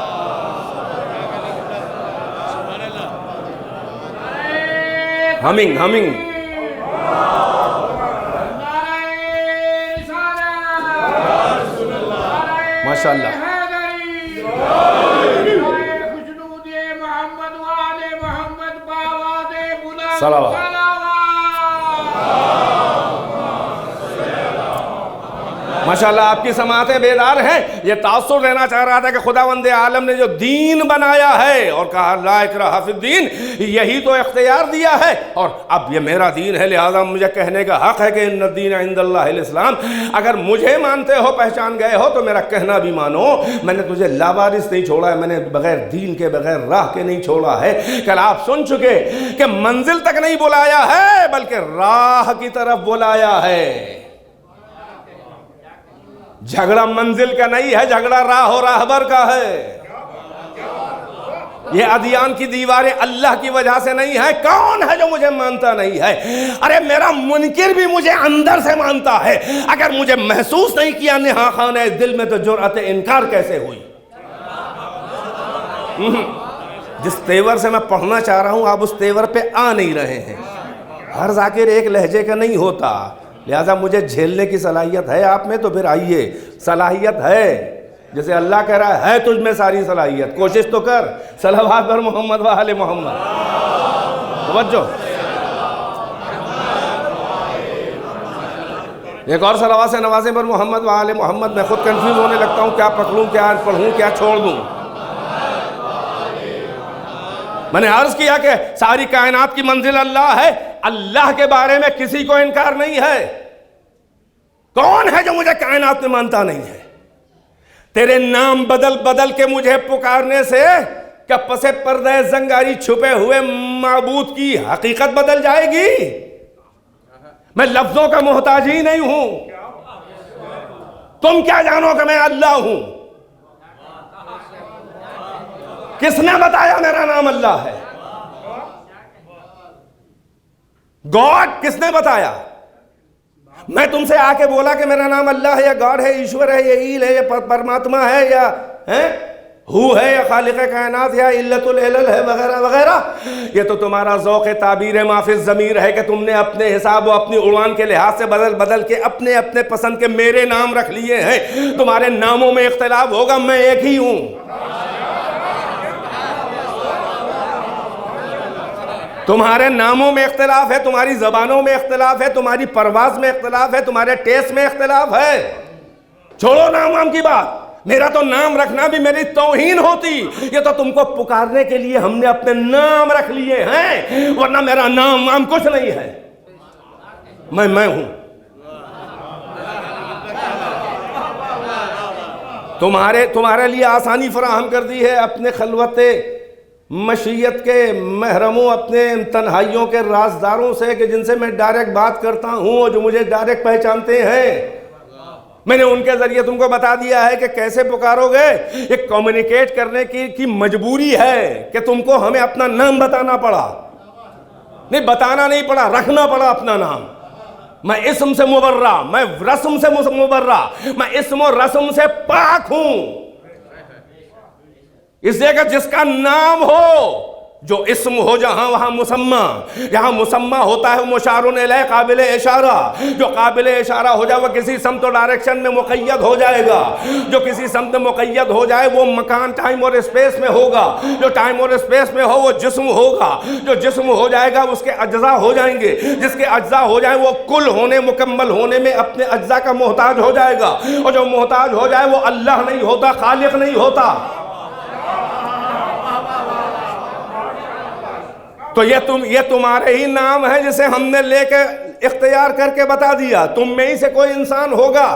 ہمنگ ماشاء اللہ. صلوات. ماشاءاللہ آپ کی سماعتیں بیدار ہیں. یہ تاثر دینا چاہ رہا تھا کہ خداوند عالم نے جو دین بنایا ہے اور کہا لا اکراہ فی الدین، یہی تو اختیار دیا ہے اور اب یہ میرا دین ہے، لہذا مجھے کہنے کا حق ہے کہ ان الدین عند اللہ الاسلام. اگر مجھے مانتے ہو، پہچان گئے ہو، تو میرا کہنا بھی مانو. میں نے تجھے لاوارث نہیں چھوڑا ہے، میں نے بغیر دین کے، بغیر راہ کے نہیں چھوڑا ہے. کل آپ سن چکے کہ منزل تک نہیں بلایا ہے بلکہ راہ کی طرف بلایا ہے. جھگڑا منزل کا نہیں ہے، جھگڑا راہ و راہبر کا ہے. یہ ادیان کی دیواریں اللہ کی وجہ سے نہیں ہے. کون ہے جو مجھے مانتا نہیں ہے؟ ارے میرا منکر بھی مجھے اندر سے مانتا ہے. اگر مجھے محسوس نہیں کیا نہا خانہ دل میں تو جرأت انکار کیسے ہوئی؟ جس تیور سے میں پڑھنا چاہ رہا ہوں آپ اس تیور پہ آ نہیں رہے ہیں. ہر ذاکر ایک لہجے کا نہیں ہوتا، لہذا مجھے جھیلنے کی صلاحیت ہے آپ میں، تو پھر آئیے. صلاحیت ہے، جیسے اللہ کہہ رہا ہے تجھ میں ساری صلاحیت، کوشش تو کر. صلوات بر محمد و آل محمد. توجہ. ایک اور صلوات سے نوازیں بر محمد و آل محمد. میں خود کنفیوز ہونے لگتا ہوں، کیا پکڑوں، کیا پڑھوں، کیا چھوڑ دوں. میں نے عرض کیا کہ ساری کائنات کی منزل اللہ ہے. اللہ کے بارے میں کسی کو انکار نہیں ہے. کون ہے جو مجھے کائنات میں مانتا نہیں ہے؟ تیرے نام بدل بدل کے مجھے پکارنے سے کیا پس پردہ زنگاری چھپے ہوئے معبود کی حقیقت بدل جائے گی؟ میں لفظوں کا محتاج ہی نہیں ہوں. تم کیا جانو کہ میں اللہ ہوں؟ کس نے بتایا میرا نام اللہ ہے؟ گاڈ کس نے بتایا؟ میں تم سے آ کے بولا کہ میرا نام اللہ ہے یا گاڈ ہے، ایشور ہے یا ایل ہے یا پرماتما ہے یا ہو ہے یا خالق کائنات یا علت العلل ہے وغیرہ وغیرہ. یہ تو تمہارا ذوق تعبیر معافی الضمیر ہے کہ تم نے اپنے حساب و اپنی عنوان کے لحاظ سے بدل بدل کے اپنے اپنے پسند کے میرے نام رکھ لیے ہیں. تمہارے ناموں میں اختلاف ہوگا، میں ایک ہی ہوں. تمہارے ناموں میں اختلاف ہے، تمہاری زبانوں میں اختلاف ہے، تمہاری پرواز میں اختلاف ہے، تمہارے ٹیسٹ میں اختلاف ہے. چھوڑو نام وام کی بات. میرا تو نام رکھنا بھی میری توہین ہوتی. یہ تو تم کو پکارنے کے لیے ہم نے اپنے نام رکھ لیے ہیں، ورنہ میرا نام وام کچھ نہیں ہے. میں ہوں. تمہارے لیے آسانی فراہم کر دی ہے اپنے خلوت مشیت کے محرموں، اپنے تنہائیوں کے رازداروں سے کہ جن سے میں ڈائریکٹ بات کرتا ہوں اور جو مجھے ڈائریکٹ پہچانتے ہیں. میں نے ان کے ذریعے تم کو بتا دیا ہے کہ کیسے پکارو گے. یہ کمیونیکیٹ کرنے کی مجبوری ہے کہ تم کو ہمیں اپنا نام بتانا پڑا. نہیں بتانا نہیں پڑا، رکھنا پڑا اپنا نام. میں اسم سے مبرہ، میں رسم سے مبرہ، میں اسم و رسم سے پاک ہوں. اس لیے کہ جس کا نام ہو، جو اسم ہو جہاں وہاں مسمى. جہاں مسمى ہوتا ہے مشار الیہ، قابل اشارہ. جو قابل اشارہ ہو جائے وہ کسی سمت و ڈائریکشن میں مقید ہو جائے گا. جو کسی سمت میں مقید ہو جائے وہ مکان، ٹائم اور اسپیس میں ہوگا. جو ٹائم اور اسپیس میں ہو وہ جسم ہوگا. جو جسم ہو جائے گا اس کے اجزاء ہو جائیں گے. جس کے اجزاء ہو جائیں وہ کل ہونے، مکمل ہونے میں اپنے اجزاء کا محتاج ہو جائے گا. اور جو محتاج ہو جائے وہ اللہ نہیں ہوتا، خالق نہیں ہوتا. تو یہ تمہارے ہی نام ہے جسے ہم نے لے کے اختیار کر کے بتا دیا. تم میں ہی سے کوئی انسان ہوگا،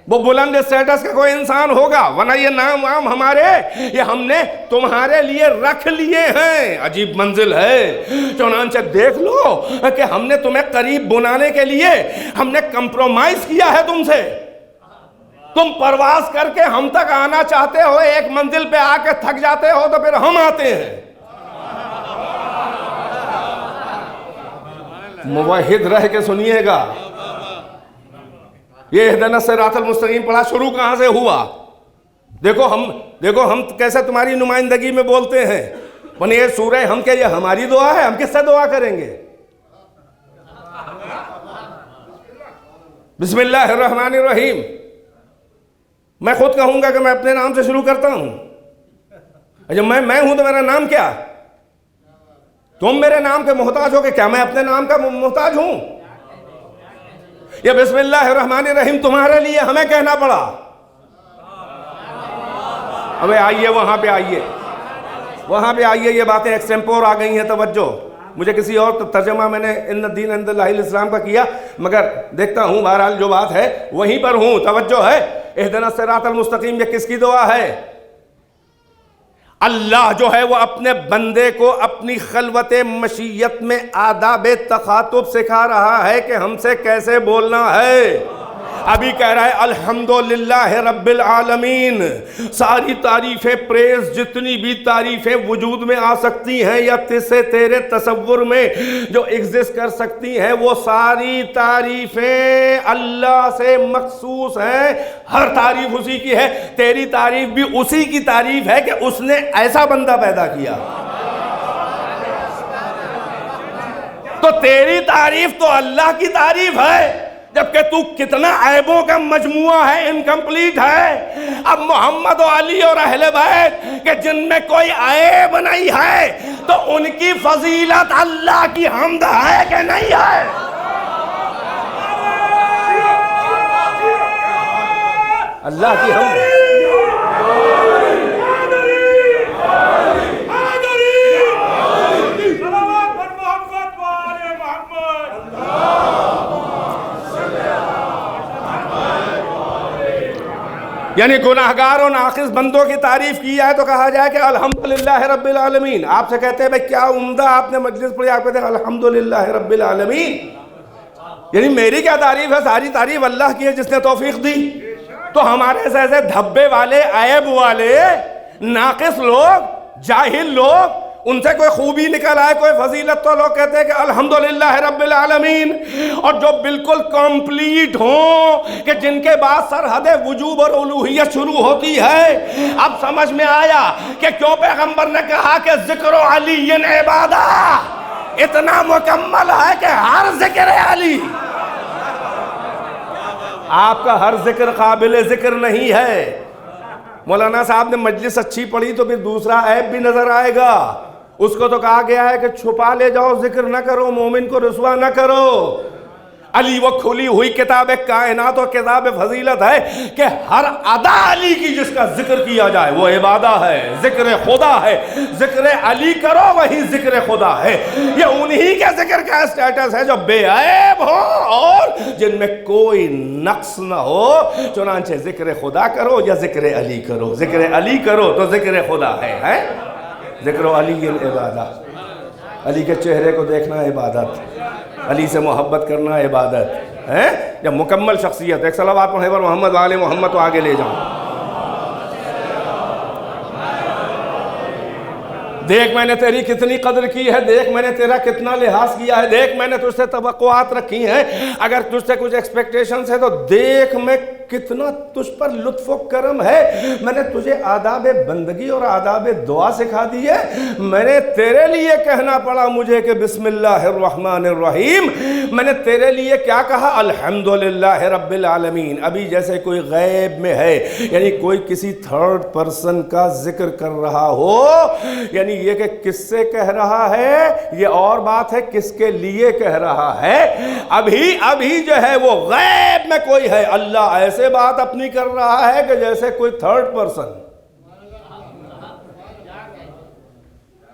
وہ بلند اسٹیٹس کا کوئی انسان ہوگا، ورنہ یہ نام وام ہمارے، یہ ہم نے تمہارے لیے رکھ لیے ہیں. عجیب منزل ہے. چنانچہ دیکھ لو کہ ہم نے تمہیں قریب بنانے کے لیے ہم نے کمپرومائز کیا ہے تم سے. تم پرواز کر کے ہم تک آنا چاہتے ہو، ایک منزل پہ آ کے تھک جاتے ہو تو پھر ہم آتے ہیں. موحد رہ کے سنیے گا. یہ اہدنا الصراط المستقیم پڑھا شروع کہاں سے ہوا؟ دیکھو ہم کیسے تمہاری نمائندگی میں بولتے ہیں، بن یہ سورہ ہم کیا یہ ہماری دعا ہے؟ ہم کس سے دعا کریں گے؟ بسم اللہ الرحمن الرحیم میں خود کہوں گا کہ میں اپنے نام سے شروع کرتا ہوں؟ اچھا میں ہوں تو میرا نام کیا؟ تم میرے نام کے محتاج ہو کہ کیا میں اپنے نام کا محتاج ہوں؟ یہ بسم اللہ الرحمن الرحیم تمہارے لیے ہمیں کہنا پڑا؟ ابے آئیے وہاں پہ آئیے، یہ باتیں ایکسٹیمپور آ گئی ہیں، توجہ۔ مجھے کسی اور ترجمہ میں نے ان الدین عند اللہ الاسلام کا کیا، مگر دیکھتا ہوں بہرحال جو بات ہے وہیں پر ہوں، توجہ ہے۔ اہدنا الصراط المستقیم یہ کس کی دعا ہے؟ اللہ جو ہے وہ اپنے بندے کو اپنی خلوت مشیت میں آداب تخاطب سکھا رہا ہے کہ ہم سے کیسے بولنا ہے۔ ابھی کہہ رہا ہے الحمدللہ رب العالمین، ساری تعریفیں، پریز، جتنی بھی تعریفیں وجود میں آ سکتی ہیں یا تیرے تصور میں جو ایگزسٹ کر سکتی ہیں، وہ ساری تعریفیں اللہ سے مخصوص ہیں، ہر تعریف اسی کی ہے۔ تیری تعریف بھی اسی کی تعریف ہے کہ اس نے ایسا بندہ پیدا کیا۔ تو تیری تعریف تو اللہ کی تعریف ہے، جبکہ تو کتنا عیبوں کا مجموعہ ہے، انکمپلیٹ ہے۔ اب محمد و علی اور اہل بیت کہ جن میں کوئی عیب نہیں ہے، تو ان کی فضیلت اللہ کی حمد ہے کہ نہیں ہے؟ اللہ کی حمد۔ یعنی گناہگار و ناقص بندوں کی تعریف کی جائے تو کہا جائے کہ الحمدللہ رب العالمین۔ آپ سے کہتے ہیں بھئی کیا عمدہ آپ نے مجلس پڑھی، آپ کہتے ہیں الحمدللہ رب العالمین، یعنی میری کیا تعریف ہے؟ ساری تعریف اللہ کی ہے جس نے توفیق دی۔ تو ہمارے ایسے دھبے والے، عیب والے، ناقص لوگ، جاہل لوگ، ان سے کوئی خوبی نکل آئے، کوئی فضیلت، تو لوگ کہتے ہیں کہ الحمدللہ رب العالمین۔ اور جو بالکل کمپلیٹ ہوں کہ جن کے بعد سرحد وجوب اور الوہیت شروع ہوتی ہے، اب سمجھ میں آیا کہ کیوں پیغمبر نے کہا کہ ذکر علی عبادہ اتنا مکمل ہے کہ ہر ذکر علی، آپ کا ہر ذکر قابل ذکر نہیں ہے۔ مولانا صاحب نے مجلس اچھی پڑھی تو پھر دوسرا عیب بھی نظر آئے گا۔ اس کو تو کہا گیا ہے کہ چھپا لے جاؤ، ذکر نہ کرو، مومن کو رسوا نہ کرو۔ علی وہ کھلی ہوئی کتاب کائنات اور کتاب فضیلت ہے کہ ہر ادا علی کی جس کا ذکر کیا جائے وہ عبادہ ہے، ذکر خدا ہے۔ ذکر علی کرو وہی ذکر خدا ہے۔ یہ انہی کے ذکر کا اسٹیٹس ہے جو بے عیب ہو اور جن میں کوئی نقص نہ ہو۔ چنانچہ ذکر خدا کرو یا ذکر علی کرو، ذکر علی کرو تو ذکر خدا ہے۔ ذکر علی عبادہ، علی کے چہرے کو دیکھنا عبادت، علی سے محبت کرنا عبادت ہے۔ جب مکمل شخصیت، ایک صلوات پڑھیں پر محمد وآل محمد تو آگے لے جاؤں۔ دیکھ میں نے تیری کتنی قدر کی ہے، دیکھ میں نے تیرا کتنا لحاظ کیا ہے، دیکھ میں نے تجھ سے توقعات رکھی ہیں، اگر تجھ سے کچھ ایکسپیکٹیشنز ہے تو دیکھ میں کتنا تجھ پر لطف و کرم ہے۔ میں نے تجھے آداب بندگی اور آداب دعا سکھا دی ہے۔ میں نے تیرے لیے کہنا پڑا مجھے کہ بسم اللہ الرحمن الرحیم، میں نے تیرے لیے کیا کہا؟ الحمدللہ رب العالمین۔ ابھی جیسے کوئی غیب میں ہے، یعنی کوئی کسی تھرڈ پرسن کا ذکر کر رہا ہو، یعنی یہ کہ کس سے کہہ رہا ہے یہ اور بات ہے، کس کے لیے کہہ رہا ہے۔ ابھی جو ہے وہ غیب میں کوئی ہے، اللہ ایسے بات اپنی کر رہا ہے کہ جیسے کوئی تھرڈ پرسن۔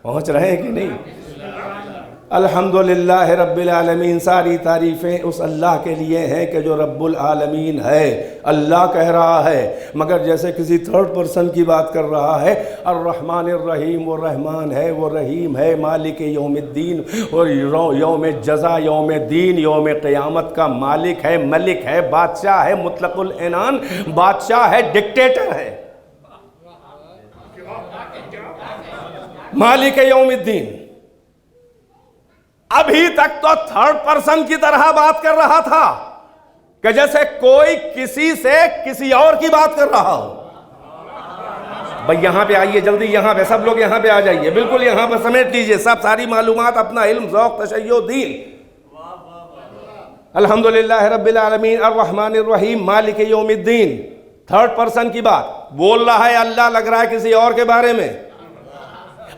پہنچ رہے ہیں کہ نہیں؟ الحمدللہ رب العالمین، ساری تعریفیں اس اللہ کے لیے ہیں کہ جو رب العالمین ہے۔ اللہ کہہ رہا ہے مگر جیسے کسی تھرڈ پرسن کی بات کر رہا ہے۔ الرحمن الرحیم، وہ رحمان ہے، وہ رحیم ہے، مالک یوم الدین، اور یوم جزا، یوم دین، یوم قیامت کا مالک ہے، ملک ہے، بادشاہ ہے، مطلق العنان بادشاہ ہے، ڈکٹیٹر ہے، مالک یوم الدین۔ ابھی تک تو تھرڈ پرسن کی طرح بات کر رہا تھا کہ جیسے کوئی کسی سے کسی اور کی بات کر رہا ہو. بھئی یہاں پہ آئیے جلدی، یہاں پہ سب لوگ یہاں پہ آ جائیے، بالکل یہاں پہ سمیٹ لیجئے سب ساری معلومات، اپنا علم، ذوق، تشیع، دین. الحمدللہ رب العالمین الرحمن الرحیم مالک یوم الدین. تھرڈ پرسن کی بات بول رہا ہے اللہ، لگ رہا ہے کسی اور کے بارے میں.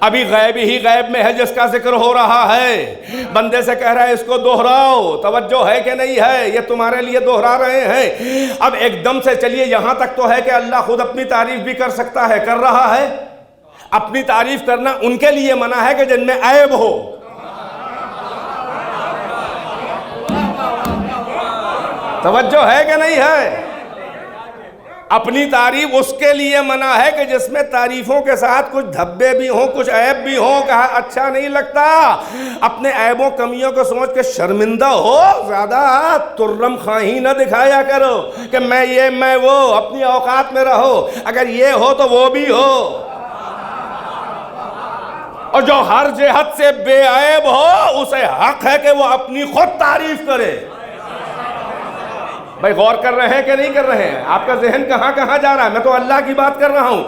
ابھی غیب ہی غیب میں ہے جس کا ذکر ہو رہا ہے، بندے سے کہہ رہا ہے اس کو دوہراؤ، توجہ ہے کہ نہیں ہے، یہ تمہارے لیے دوہرا رہے ہیں. اب ایک دم سے چلیے یہاں تک تو ہے کہ اللہ خود اپنی تعریف بھی کر سکتا ہے، کر رہا ہے. اپنی تعریف کرنا ان کے لیے منع ہے کہ جن میں عیب ہو. توجہ ہے کہ نہیں ہے؟ اپنی تعریف اس کے لیے منع ہے کہ جس میں تعریفوں کے ساتھ کچھ دھبے بھی ہوں، کچھ عیب بھی ہوں. کہا اچھا نہیں لگتا، اپنے عیبوں کمیوں کو سوچ کے شرمندہ ہو، زیادہ ترم خواہی نہ دکھایا کرو کہ میں یہ میں وہ. اپنی اوقات میں رہو، اگر یہ ہو تو وہ بھی ہو. اور جو ہر جہت سے بے عیب ہو اسے حق ہے کہ وہ اپنی خود تعریف کرے. بھائی غور کر رہے ہیں کہ نہیں کر رہے ہیں؟ آپ کا ذہن کہاں کہاں جا رہا ہے؟ میں تو اللہ کی بات کر رہا ہوں.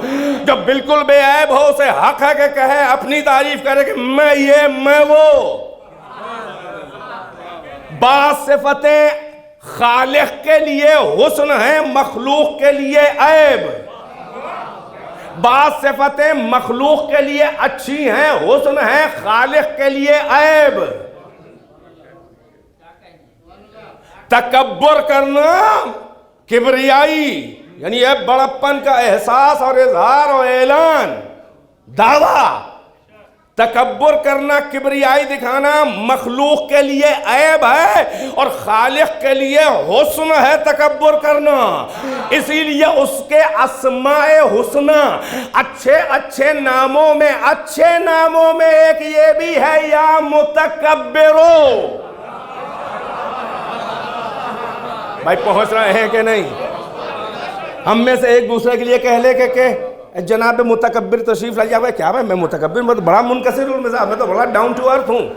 جب بالکل بے عیب ہو اسے حق ہے کہ کہے، اپنی تعریف کرے کہ میں یہ میں وہ. بعض صفتیں خالق کے لیے حسن ہیں، مخلوق کے لیے عیب. بعض صفتیں مخلوق کے لیے اچھی ہیں، حسن ہیں، خالق کے لیے عیب. تکبر کرنا، کبریائی یعنی یہ بڑپن کا احساس اور اظہار اور اعلان، دعویٰ. تکبر کرنا، کبریائی دکھانا مخلوق کے لیے عیب ہے اور خالق کے لیے حسن ہے تکبر کرنا. اسی لیے اس کے اسماء حسنہ، اچھے اچھے ناموں میں، اچھے ناموں میں ایک یہ بھی ہے یا متکبرو. بھائی پہنچ رہے ہیں کہ نہیں؟ ہم میں سے ایک دوسرے کے لیے کہہ لے کہ جناب متکبر تشریف لائیے. بھائی کیا بھائی میں متکبر، میں تو بڑا منکسر المزاج، میں تو بڑا ڈاؤن ٹو ارتھ ہوں.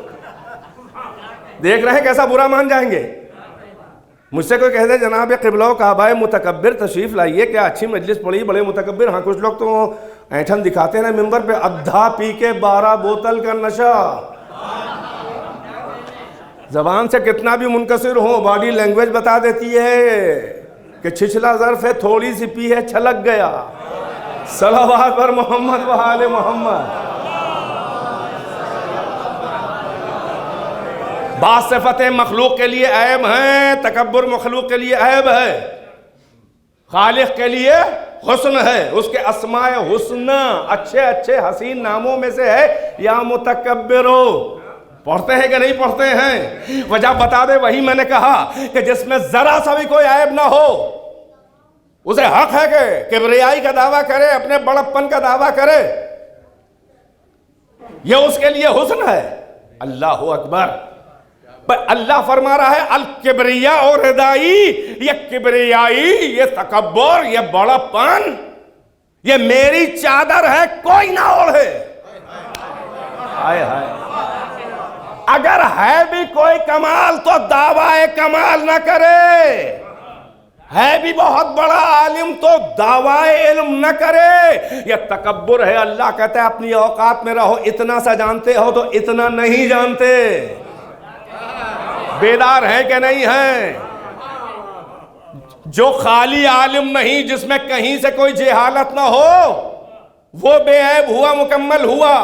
دیکھ رہے ہیں کیسا برا مان جائیں گے. مجھ سے کوئی کہہ دے جناب قبلہ و کعبہ متکبر تشریف لائیے، کیا اچھی مجلس پڑی، بڑے متکبر. ہاں کچھ لوگ تو اینٹھن دکھاتے ہیں ممبر پہ، ادھا پی کے 12 بوتل کا نشہ. زبان سے کتنا بھی منکسر ہو، باڈی لینگویج بتا دیتی ہے کہ چھچلا ظرف ہے، تھوڑی سی پی ہے، چھلک گیا. صلوات پر محمد و آل محمد. بعض صفتیں مخلوق کے لیے عیب ہیں، تکبر مخلوق کے لیے عیب ہے، خالق کے لیے حسن ہے. اس کے اسماء حسنہ اچھے اچھے حسین ناموں میں سے ہے یا متکبرو. پڑھتے ہیں کہ نہیں پڑھتے ہیں؟ وجہ بتا دے. وہی میں نے کہا کہ جس میں ذرا سا بھی کوئی عیب نہ ہو اسے حق ہے کہ کبریائی کا دعویٰ کرے، اپنے بڑپن کا دعویٰ کرے. یہ اس کے لیے حسن ہے. اللہ اکبر. اللہ فرما رہا ہے الکبریا اور ردائی، یہ کبریائی، یہ تکبر، یہ بڑپن، یہ میری چادر ہے، کوئی نہ اوڑھے. ہائے ہائے. اگر ہے بھی کوئی کمال تو دعویٰ کمال نہ کرے. ہے بھی بہت بڑا عالم تو دعویٰ علم نہ کرے. یہ تکبر ہے. اللہ کہتا ہے اپنی اوقات میں رہو. اتنا سا جانتے ہو تو اتنا نہیں جانتے. بیدار ہیں کہ نہیں ہیں؟ جو خالی عالم نہیں، جس میں کہیں سے کوئی جہالت نہ ہو، وہ بے عیب ہوا، مکمل ہوا.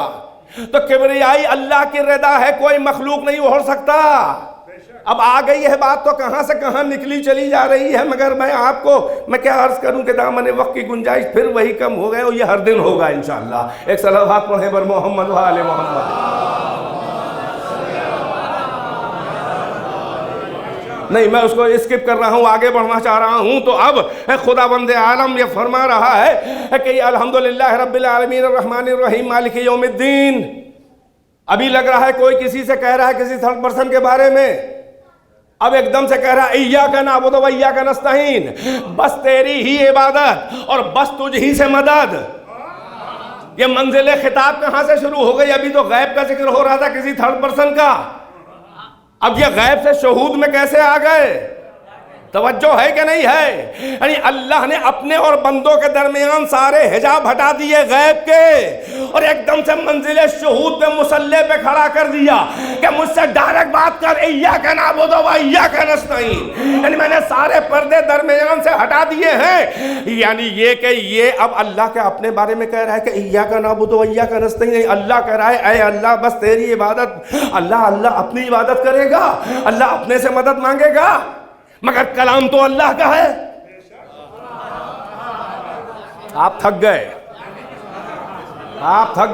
تو کبریائی اللہ کی رضا ہے، کوئی مخلوق نہیں اوڑھ سکتا. اب آ گئی ہے بات تو کہاں سے کہاں نکلی چلی جا رہی ہے، مگر میں آپ کو میں کیا عرض کروں کہ دامن وقت کی گنجائش پھر وہی کم ہو گئے، اور یہ ہر دن ہوگا انشاءاللہ. ایک صلوات پڑھیں بر محمد و آل محمد. نہیں میں اس کو اسکپ کر رہا ہوں، آگے بڑھنا چاہ رہا ہوں. تو اب خدا بند عالم یہ فرما رہا ہے کہ الحمدللہ رب العالمین الرحمن الرحیم مالک یوم الدین. ابھی لگ رہا ہے کوئی کسی سے کہہ رہا ہے کسی تھرڈ پرسن کے بارے میں، اب ایک دم سے کہہ رہا ہے ایاک نعبد و ایاک نستعین، بس تیری ہی عبادت اور بس تجھ ہی سے مدد. یہ منزل خطاب کہاں سے شروع ہو گئی؟ ابھی تو غیب کا ذکر ہو رہا تھا کسی تھرڈ پرسن کا، اب یہ غیب سے شہود میں کیسے آ گئے؟ توجہ ہے کہ نہیں ہے؟ یعنی اللہ نے اپنے اور بندوں کے درمیان سارے حجاب ہٹا دیے غیب کے، اور ایک دم سے منزل شہود پہ مصلی پہ کھڑا کر دیا کہ مجھ سے ڈائریکٹ بات کر، ایاک نعبد و ایاک نستعین۔ یعنی میں نے سارے پردے درمیان سے ہٹا دیے ہیں۔ یعنی یہ کہ یہ اب اللہ کے اپنے بارے میں کہہ رہا ہے کہ ایاک نعبد و ایاک نستعین، اللہ کہہ رہا ہے اے اللہ بس تیری عبادت، اللہ اپنی عبادت کرے گا، اللہ اپنے سے مدد مانگے گا، مگر کلام تو اللہ کا ہے۔ آپ تھک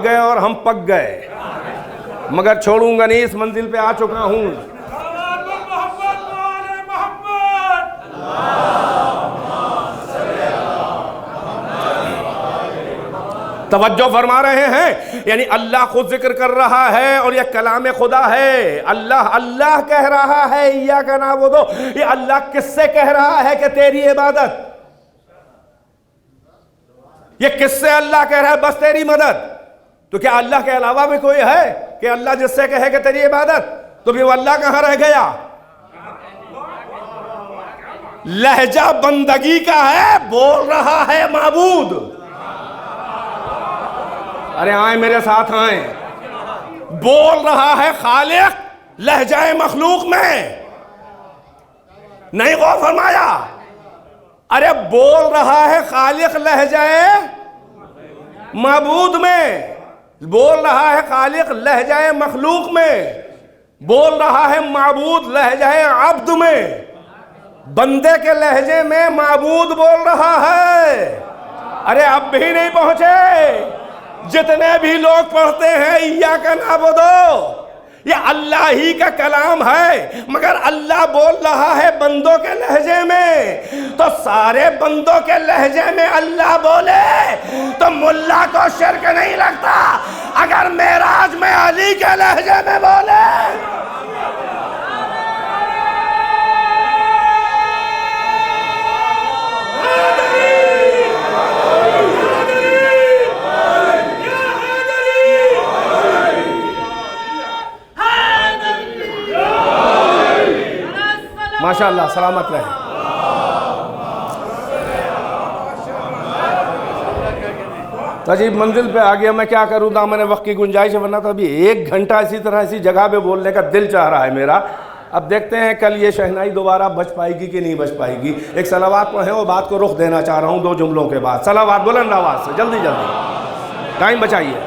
گئے اور ہم پک گئے، مگر چھوڑوں گا نہیں، اس منزل پہ آ چکا ہوں۔ توجہ فرما رہے ہیں؟ یعنی اللہ خود ذکر کر رہا ہے اور یہ کلام خدا ہے۔ اللہ کہہ رہا ہے ایاک نعبد، یہ اللہ کس سے کہہ رہا ہے کہ تیری عبادت؟ یہ کس سے اللہ کہہ رہا ہے بس تیری مدد؟ تو کیا اللہ کے علاوہ بھی کوئی ہے کہ اللہ جس سے کہے کہ تیری عبادت؟ تو پھر وہ اللہ کہاں رہ گیا؟ لہجہ بندگی کا ہے، بول رہا ہے معبود۔ ارے آئیں میرے ساتھ آئیں، بول رہا ہے خالق لہجہ مخلوق میں، نہیں غور فرمایا؟ ارے بول رہا ہے خالق لہجہ معبود میں، بول رہا ہے خالق لہجہ مخلوق میں، بول رہا ہے معبود لہجہ عبد میں، بندے کے لہجے میں معبود بول رہا ہے۔ ارے اب بھی نہیں پہنچے؟ جتنے بھی لوگ پڑھتے ہیں ایاک نعبد، یہ اللہ ہی کا کلام ہے، مگر اللہ بول رہا ہے بندوں کے لہجے میں، تو سارے بندوں کے لہجے میں اللہ بولے تو ملا کو شرک نہیں لگتا اگر معراج میں علی کے لہجے میں بولے۔ ماشاءاللہ، سلامت رہے۔ تجیب منزل پہ آ گیا، میں کیا کروں، دامن وقت کی گنجائش ورنہ تو ابھی 1 گھنٹہ اسی طرح اسی جگہ پہ بولنے کا دل چاہ رہا ہے میرا۔ اب دیکھتے ہیں کل یہ شہنائی دوبارہ بچ پائے گی کہ نہیں بچ پائے گی۔ ایک صلوات پڑھیں، وہ بات کو رخ دینا چاہ رہا ہوں 2 جملوں کے بعد۔ صلوات بلند آواز سے، جلدی ٹائم بچائیے۔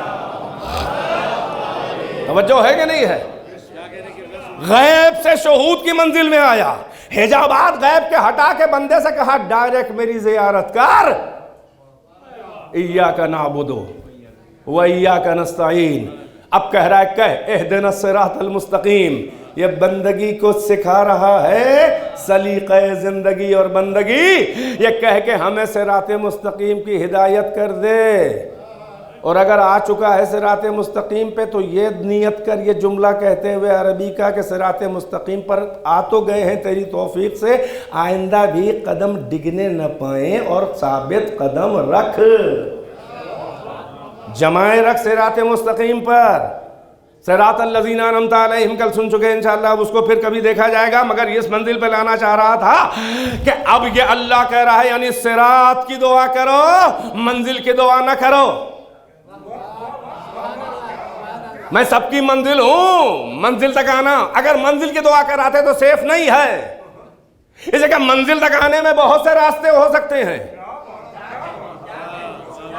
توجہ ہے کہ نہیں ہے؟ غیب سے شہود کی منزل میں آیا، حجابات غیب کے ہٹا کے بندے سے کہا ڈائریکٹ میری زیارت کر۔ ایاک نعبد و ایاک نستعین، اب کہہ رہا ہے کہ اہدنا الصراط المستقیم، یہ بندگی کو سکھا رہا ہے، سلیقہ زندگی اور بندگی، یہ کہہ کے ہمیں صراط مستقیم کی ہدایت کر دے۔ اور اگر آ چکا ہے صراط مستقیم پہ تو یہ نیت کر، یہ جملہ کہتے ہوئے عربی کا کہ صراط مستقیم پر آ تو گئے ہیں تیری توفیق سے، آئندہ بھی قدم ڈگنے نہ پائیں اور ثابت قدم رکھ، جمائے رکھ صراط مستقیم پر۔ صراط الذین انعمت علیہم کل سن چکے، انشاءاللہ اس کو پھر کبھی دیکھا جائے گا، مگر اس منزل پہ لانا چاہ رہا تھا کہ اب یہ اللہ کہہ رہا ہے یعنی صراط کی دعا کرو، منزل کی دعا نہ کرو۔ میں سب کی منزل ہوں، منزل تک آنا، اگر منزل کی دعا کراتے تو سیف نہیں ہے، اس لیے کہ منزل تک آنے میں بہت سے راستے ہو سکتے ہیں۔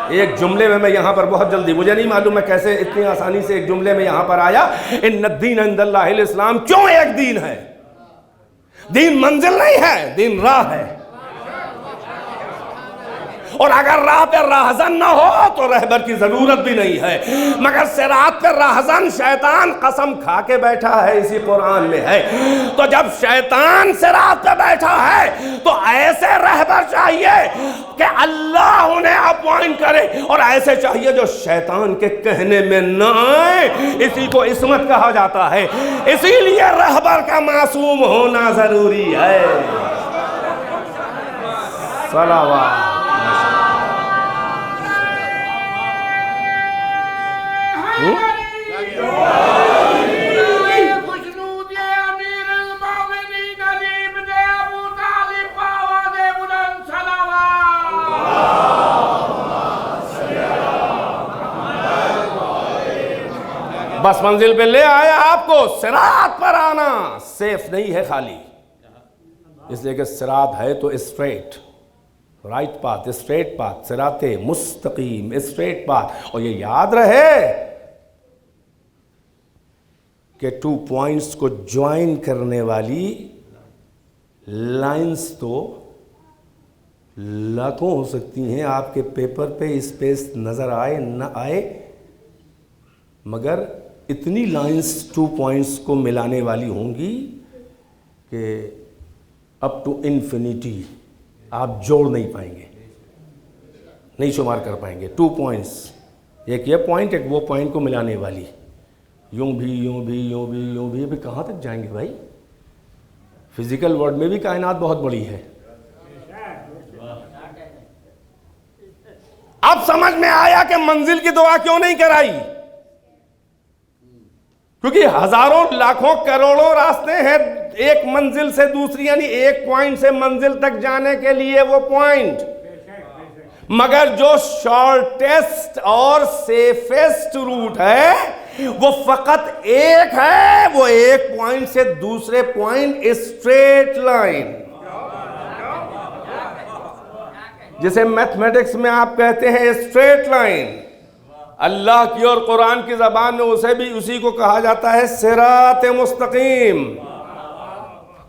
ایک جملے میں یہاں پر بہت جلدی، مجھے نہیں معلوم میں کیسے اتنی آسانی سے ایک جملے میں یہاں پر آیا، ان الدین عند اللہ الاسلام، کیوں ایک دین ہے؟ دین منزل نہیں ہے، دین راہ ہے، اور اگر راہ پہ راہزن نہ ہو تو رہبر کی ضرورت بھی نہیں ہے، مگر صراط پہ راہزن شیطان قسم کھا کے بیٹھا ہے، اسی قرآن میں ہے۔ تو جب شیطان صراط پہ بیٹھا ہے تو ایسے رہبر چاہیے کہ اللہ انہیں اپوائنٹ کرے، اور ایسے چاہیے جو شیطان کے کہنے میں نہ آئے، اسی کو عصمت کہا جاتا ہے۔ اسی لیے رہبر کا معصوم ہونا ضروری ہے۔ صلوات۔ بس منزل پہ لے آیا آپ کو. صراط پر آنا سیف نہیں ہے خالی, اس لیے کہ صراط ہے تو straight, right path, straight path, صراط مستقیم, اسٹریٹ پاتھ. اور یہ یاد رہے کہ 2 پوائنٹس کو جوائن کرنے والی لائنز تو لاکھوں ہو سکتی ہیں. آپ کے پیپر پہ اسپیس نظر آئے نہ آئے, مگر اتنی لائنز 2 پوائنٹس کو ملانے والی ہوں گی کہ اپ ٹو انفینٹی آپ جوڑ نہیں پائیں گے, نہیں شمار کر پائیں گے. 2 پوائنٹس, ایک یہ پوائنٹ ایک وہ پوائنٹ کو ملانے والی, یوں بھی یوں بھی یوں بھی یوں بھی. ابھی کہاں تک جائیں گے بھائی؟ فزیکل ورلڈ میں بھی کائنات بہت بڑی ہے. اب سمجھ میں آیا کہ منزل کی دعا کیوں نہیں کرائی, کیونکہ ہزاروں لاکھوں کروڑوں راستے ہیں ایک منزل سے دوسری, یعنی ایک پوائنٹ سے منزل تک جانے کے لیے وہ پوائنٹ, مگر جو شارٹیسٹ اور سیفیسٹ روٹ ہے وہ فقط ایک ہے, وہ ایک پوائنٹ سے دوسرے پوائنٹ, اسٹریٹ لائن, جسے میتھمیٹکس میں آپ کہتے ہیں اسٹریٹ لائن. اللہ کی اور قرآن کی زبان میں اسے بھی اسی کو کہا جاتا ہے صراط مستقیم.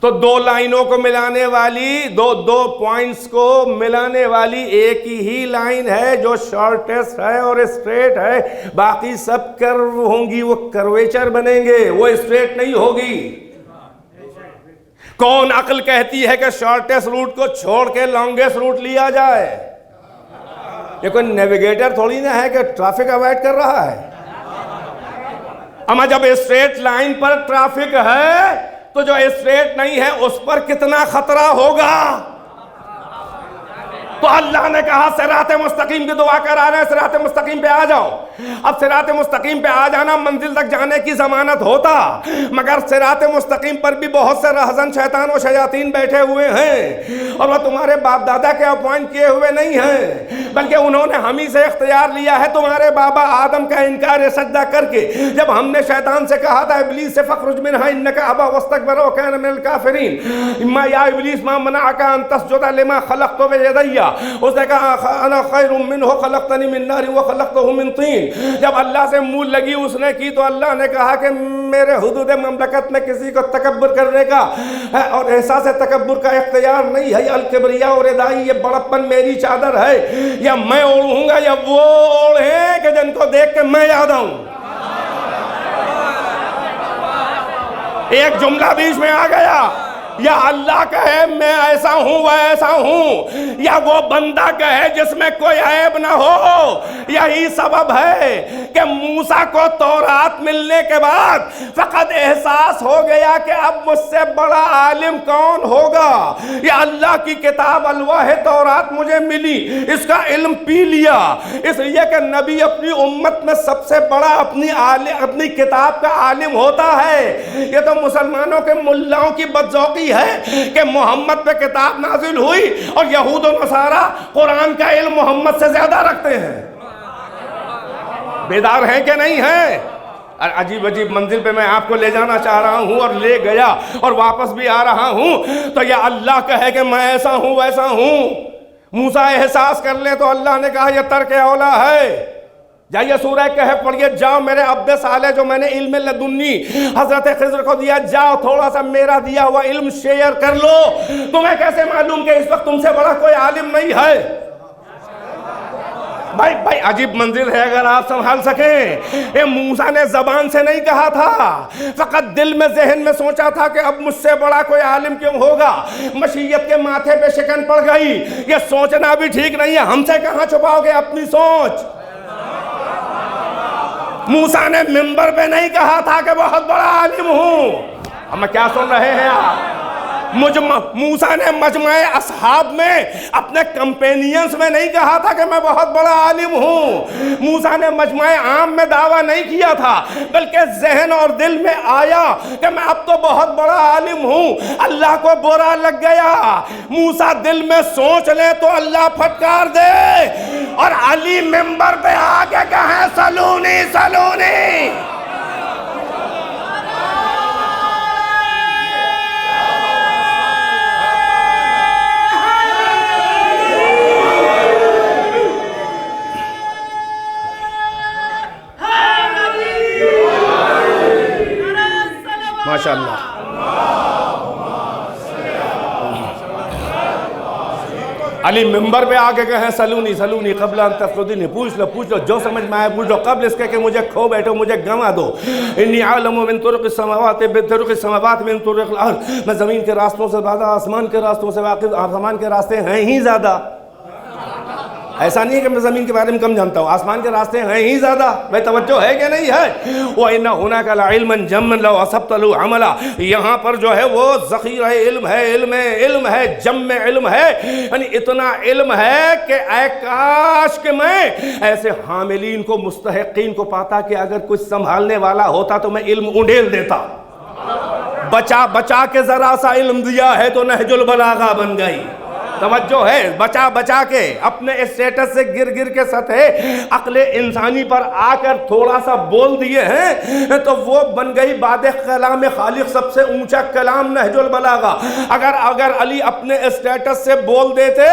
تو 2 لائنوں کو ملانے والی, دو پوائنٹس کو ملانے والی ایک ہی لائن ہے جو شارٹیسٹ ہے اور اسٹریٹ ہے. باقی سب کرو ہوں گی, وہ کرویچر بنیں گے, وہ اسٹریٹ نہیں ہوگی. کون عقل کہتی ہے کہ شارٹیسٹ روٹ کو چھوڑ کے لانگیسٹ روٹ لیا جائے؟ یہ کوئی نیویگیٹر تھوڑی نہ ہے کہ ٹریفک اوائڈ کر رہا ہے. اما جب اسٹریٹ لائن پر ٹریفک ہے تو جو اسٹریٹ نہیں ہے اس پر کتنا خطرہ ہوگا. تو اللہ نے کہا صراط مستقیم کی دعا کرا رہے ہیں, صراط مستقیم پہ آ جاؤ. اب صراط مستقیم پہ آ جانا منزل تک جانے کی ضمانت ہوتا, مگر صراط مستقیم پر بھی بہت سے رہزن شیطان و شیاطین بیٹھے ہوئے ہیں, اور وہ تمہارے باپ دادا کے اپوائنٹ کیے ہوئے نہیں ہیں, بلکہ انہوں نے ہم ہی سے اختیار لیا ہے. تمہارے بابا آدم کا انکار سجدہ کر کے جب ہم نے شیطان سے کہا تھا ابلیس سے فخرج منہا انک ابا واستکبر وکان من الکافرین, اما یا ابلیس ما منعک ان تسجد لما خلقت بیدی, اس نے کہا انا خیر منہ خلقتنی من نار وخلقتہ من طین. جب اللہ سے منہ لگی اس نے کی تو اللہ نے کہا کہ میرے حدود مملکت میں کسی کو تکبر کرنے کا اور احساس تکبر کا اختیار نہیں ہے. الکبریا اور ردائی, یہ بڑپن میری چادر ہے, یا میں اوڑھوں گا یا وہ اوڑھیں کہ جن کو دیکھ کے میں یاد آؤں. ایک جملہ بیچ میں آ گیا, یا اللہ کہے میں ایسا ہوں وہ ایسا ہوں, یا وہ بندہ کہے جس میں کوئی عیب نہ ہو. یہی سبب ہے کہ موسیٰ کو تورات ملنے کے بعد فقط احساس ہو گیا کہ اب مجھ سے بڑا عالم کون ہوگا. یا اللہ کی کتاب الواح تورات مجھے ملی, اس کا علم پی لیا, اس لیے کہ نبی اپنی امت میں سب سے بڑا اپنی کتاب کا عالم ہوتا ہے. یہ تو مسلمانوں کے ملاؤں کی بدذوقی ہے کہ محمد پہ کتاب نازل ہوئی اور یہود و نصارہ قرآن کا علم محمد سے زیادہ رکھتے ہیں. بیدار ہیں کہ نہیں ہیں؟ عجیب عجیب منزل پہ میں آپ کو لے جانا چاہ رہا ہوں اور لے گیا اور واپس بھی آ رہا ہوں. تو یہ اللہ کہے کہ میں ایسا ہوں ویسا ہوں. موسیٰ احساس کر لیں تو اللہ نے کہا یہ ترک اولا ہے. جائیے سورہ کہف پڑھیے, جاؤ میرے عبد صالح جو میں نے علم لدنی حضرت خضر کو دیا, جاؤ تھوڑا سا میرا دیا ہوا علم شیئر کر لو. تمہیں کیسے معلوم کہ اس وقت تم سے بڑا کوئی عالم نہیں ہے؟ بھائی عجیب منزل ہے اگر آپ سنبھال سکیں. یہ موسیٰ نے زبان سے نہیں کہا تھا, فقط دل میں ذہن میں سوچا تھا کہ اب مجھ سے بڑا کوئی عالم کیوں ہوگا. مشیت کے ماتھے پہ شکن پڑ گئی. یہ سوچنا بھی ٹھیک نہیں ہے, ہم سے کہاں چھپاؤ گے اپنی سوچ. موسیٰ نے منبر پہ نہیں کہا تھا کہ بہت بڑا عالم ہوں. ہم کیا سن رہے ہیں آپ؟ موسیٰ نے مجمع اصحاب میں اپنے کمپینینز میں نہیں کہا تھا کہ میں بہت بڑا عالم ہوں. موسیٰ نے مجمع عام میں دعویٰ نہیں کیا تھا, بلکہ ذہن اور دل میں آیا کہ میں اب تو بہت بڑا عالم ہوں. اللہ کو برا لگ گیا. موسیٰ دل میں سوچ لے تو اللہ پھٹکار دے, اور علی منبر پہ آ کے کہیں سلونی سلونی. ماشاءاللہ. علی ممبر پہ آ کے کہیں سلونی سلونی قبل ان تفردنی، پوچھ لو جو سمجھ میں آئے پوچھ لو، قبل اس کے کہ مجھے کھو بیٹھو، مجھے گنوا دو. انی عالم من طرق السماوات بطرق السماوات من طرق الارض، میں زمین کے راستوں سے زیادہ آسمان کے راستوں سے واقف، آسمان کے راستے ہیں ہی زیادہ. ایسا نہیں ہے کہ میں زمین کے بارے میں کم جانتا ہوں، آسمان کے راستے ہیں ہی زیادہ. بھائی توجہ ہے کہ نہیں ہے؟ وَإِنَّ هُنَاكَ لَعِلْمًا جَمًّا لَوْ أَصَبْتَ لَهُ عَمَلًا، یہاں پر جو ہے وہ ذخیرہ علم ہے جم علم ہے، یعنی اتنا علم ہے کہ اے کاش کہ میں ایسے حاملین کو مستحقین کو پاتا کہ اگر کچھ سنبھالنے والا ہوتا تو میں علم اونڈیل دیتا. بچا کے ذرا سا علم دیا ہے تو نہج البلاغہ بن گئی. توجہ ہے، بچا کے اپنے اسٹیٹس سے گر کے سطح عقل انسانی پر آ کر تھوڑا سا بول دیے ہیں تو وہ بن گئی بعد کلام خالق سب سے اونچا کلام نہج البلاغہ. اگر علی اپنے اسٹیٹس سے بول دیتے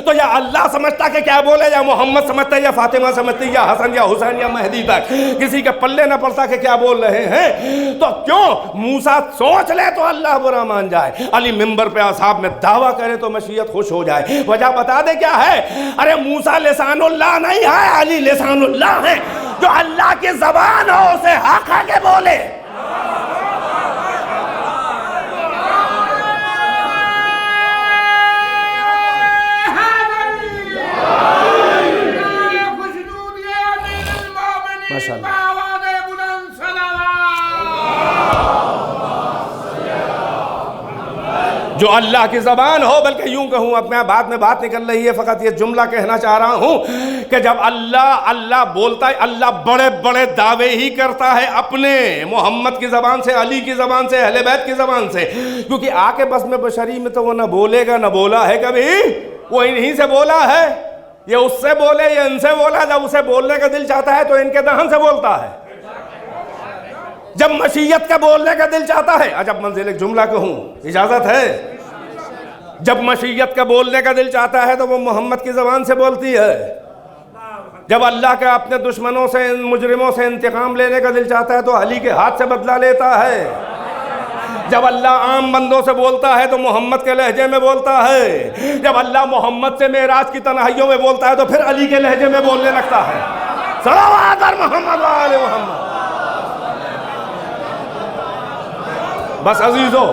تو یا اللہ سمجھتا کہ کیا بولے، یا محمد سمجھتا، یا فاطمہ سمجھتی، یا حسن یا حسین یا مہدی تک کسی کے پلے نہ پڑتا کہ کیا بول رہے ہیں. تو کیوں موسیٰ سوچ لے تو اللہ برا مان جائے، علی ممبر پہ اصحاب میں دعویٰ کرے تو مشیت خوش ہو جائے. وجہ بتا دے کیا ہے؟ ارے موسیٰ لسان اللہ نہیں ہے، علی لسان اللہ ہے. جو اللہ کی زبان ہو اسے حق ہے کہ بولے. ماشاءاللہ. جو اللہ کی زبان ہو، بلکہ یوں کہوں، اب میں بعد میں بات نکل رہی ہے، فقط یہ جملہ کہنا چاہ رہا ہوں کہ جب اللہ بولتا ہے، اللہ بڑے بڑے دعوے ہی کرتا ہے اپنے محمد کی زبان سے، علی کی زبان سے، اہل بیت کی زبان سے. کیونکہ آ کے بس میں بشری میں تو وہ نہ بولے گا، نہ بولا ہے کبھی، وہ انہی سے بولا ہے. یہ اس سے بولے، یہ ان سے بولا. جب اسے بولنے کا دل چاہتا ہے تو ان کے دہن سے بولتا ہے. جب مشیت کا بولنے کا دل چاہتا ہے، عجب منزل ایک جملہ کہوں، اجازت ہے؟ جب مشیت کا بولنے کا دل چاہتا ہے تو وہ محمد کی زبان سے بولتی ہے. جب اللہ کا اپنے دشمنوں سے، مجرموں سے انتقام لینے کا دل چاہتا ہے تو علی کے ہاتھ سے بدلہ لیتا ہے. جب اللہ عام بندوں سے بولتا ہے تو محمد کے لہجے میں بولتا ہے. جب اللہ محمد سے معراج کی تنہائیوں میں بولتا ہے تو پھر علی کے لہجے میں بولنے لگتا ہے. صلوات علی محمد و آل محمد. بس عزیزو،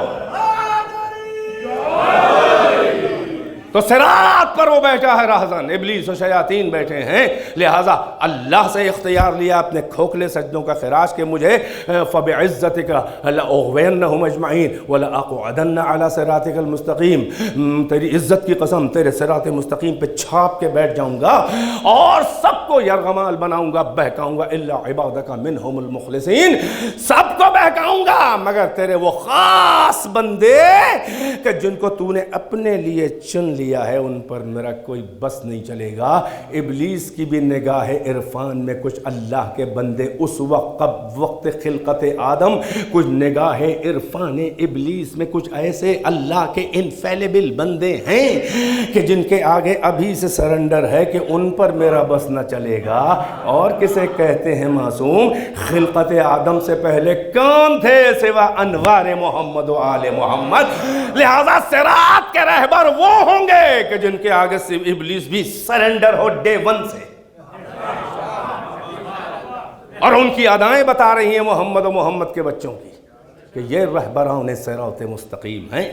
تو صراط پر وہ بیٹھا ہے راہزن، ابلیس و شیاطین بیٹھے ہیں. لہٰذا اللہ سے اختیار لیا اپنے کھوکھلے سجدوں کا خراج کہ مجھے فَبِعِزَّتِكَ لَأُغْوِيَنَّهُمْ أَجْمَعِينَ وَلَأَقْعُدَنَّ عَلَى صِرَاطِكَ الْمُسْتَقِيمِ. تیری عزت کی قسم، تیرے صراط مستقیم پہ چھاپ کے بیٹھ جاؤں گا اور سب کو یرغمال بناؤں گا، بہکاؤں گا. إِلَّا عِبَادَكَ مِنْهُمُ الْمُخْلِصِينَ. سب کو بہکاؤں گا مگر تیرے وہ خاص بندے کہ جن کو تو نے اپنے لیے چن لیا ہے، ان پر میرا کوئی بس نہیں چلے گا. ابلیس کی بھی نگاہ عرفان میں کچھ اللہ کے بندے اس وقت خلقت آدم، کچھ نگاہ عرفان ابلیس میں کچھ ایسے اللہ کے انفیلیبل بندے ہیں کہ جن کے آگے ابھی سے سرنڈر ہے کہ ان پر میرا بس نہ چلے گا. اور کسے کہتے ہیں معصوم؟ خلقت آدم سے پہلے کون تھے سوا انوار محمد و آل محمد. لہذا صراط کے رہبر وہ ہوں گے کہ جن کے آگے سے ابلیس بھی سرنڈر ہو ڈے ون سے. اور ان کی ادائیں بتا رہی ہیں محمد و محمد کے بچوں کی کہ یہ رہبران صراط مستقیم ہیں.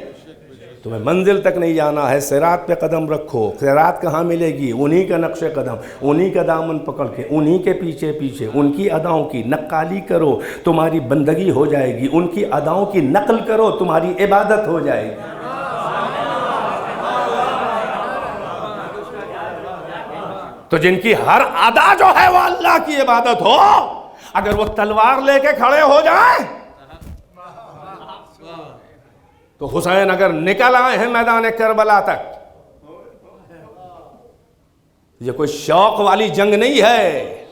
تمہیں منزل تک نہیں جانا ہے، صراط پہ قدم رکھو. صراط کہاں ملے گی؟ انہی کا نقش قدم، انہی کا دامن پکڑ کے، انہی کے پیچھے پیچھے ان کی اداؤں کی نقالی کرو، تمہاری بندگی ہو جائے گی. ان کی اداؤں کی نقل کرو، تمہاری عبادت ہو جائے گی. تو جن کی ہر ادا جو ہے وہ اللہ کی عبادت ہو، اگر وہ تلوار لے کے کھڑے ہو جائیں تو حسین اگر نکل آئے ہیں میدان کربلا تک، یہ کوئی شوق والی جنگ نہیں ہے،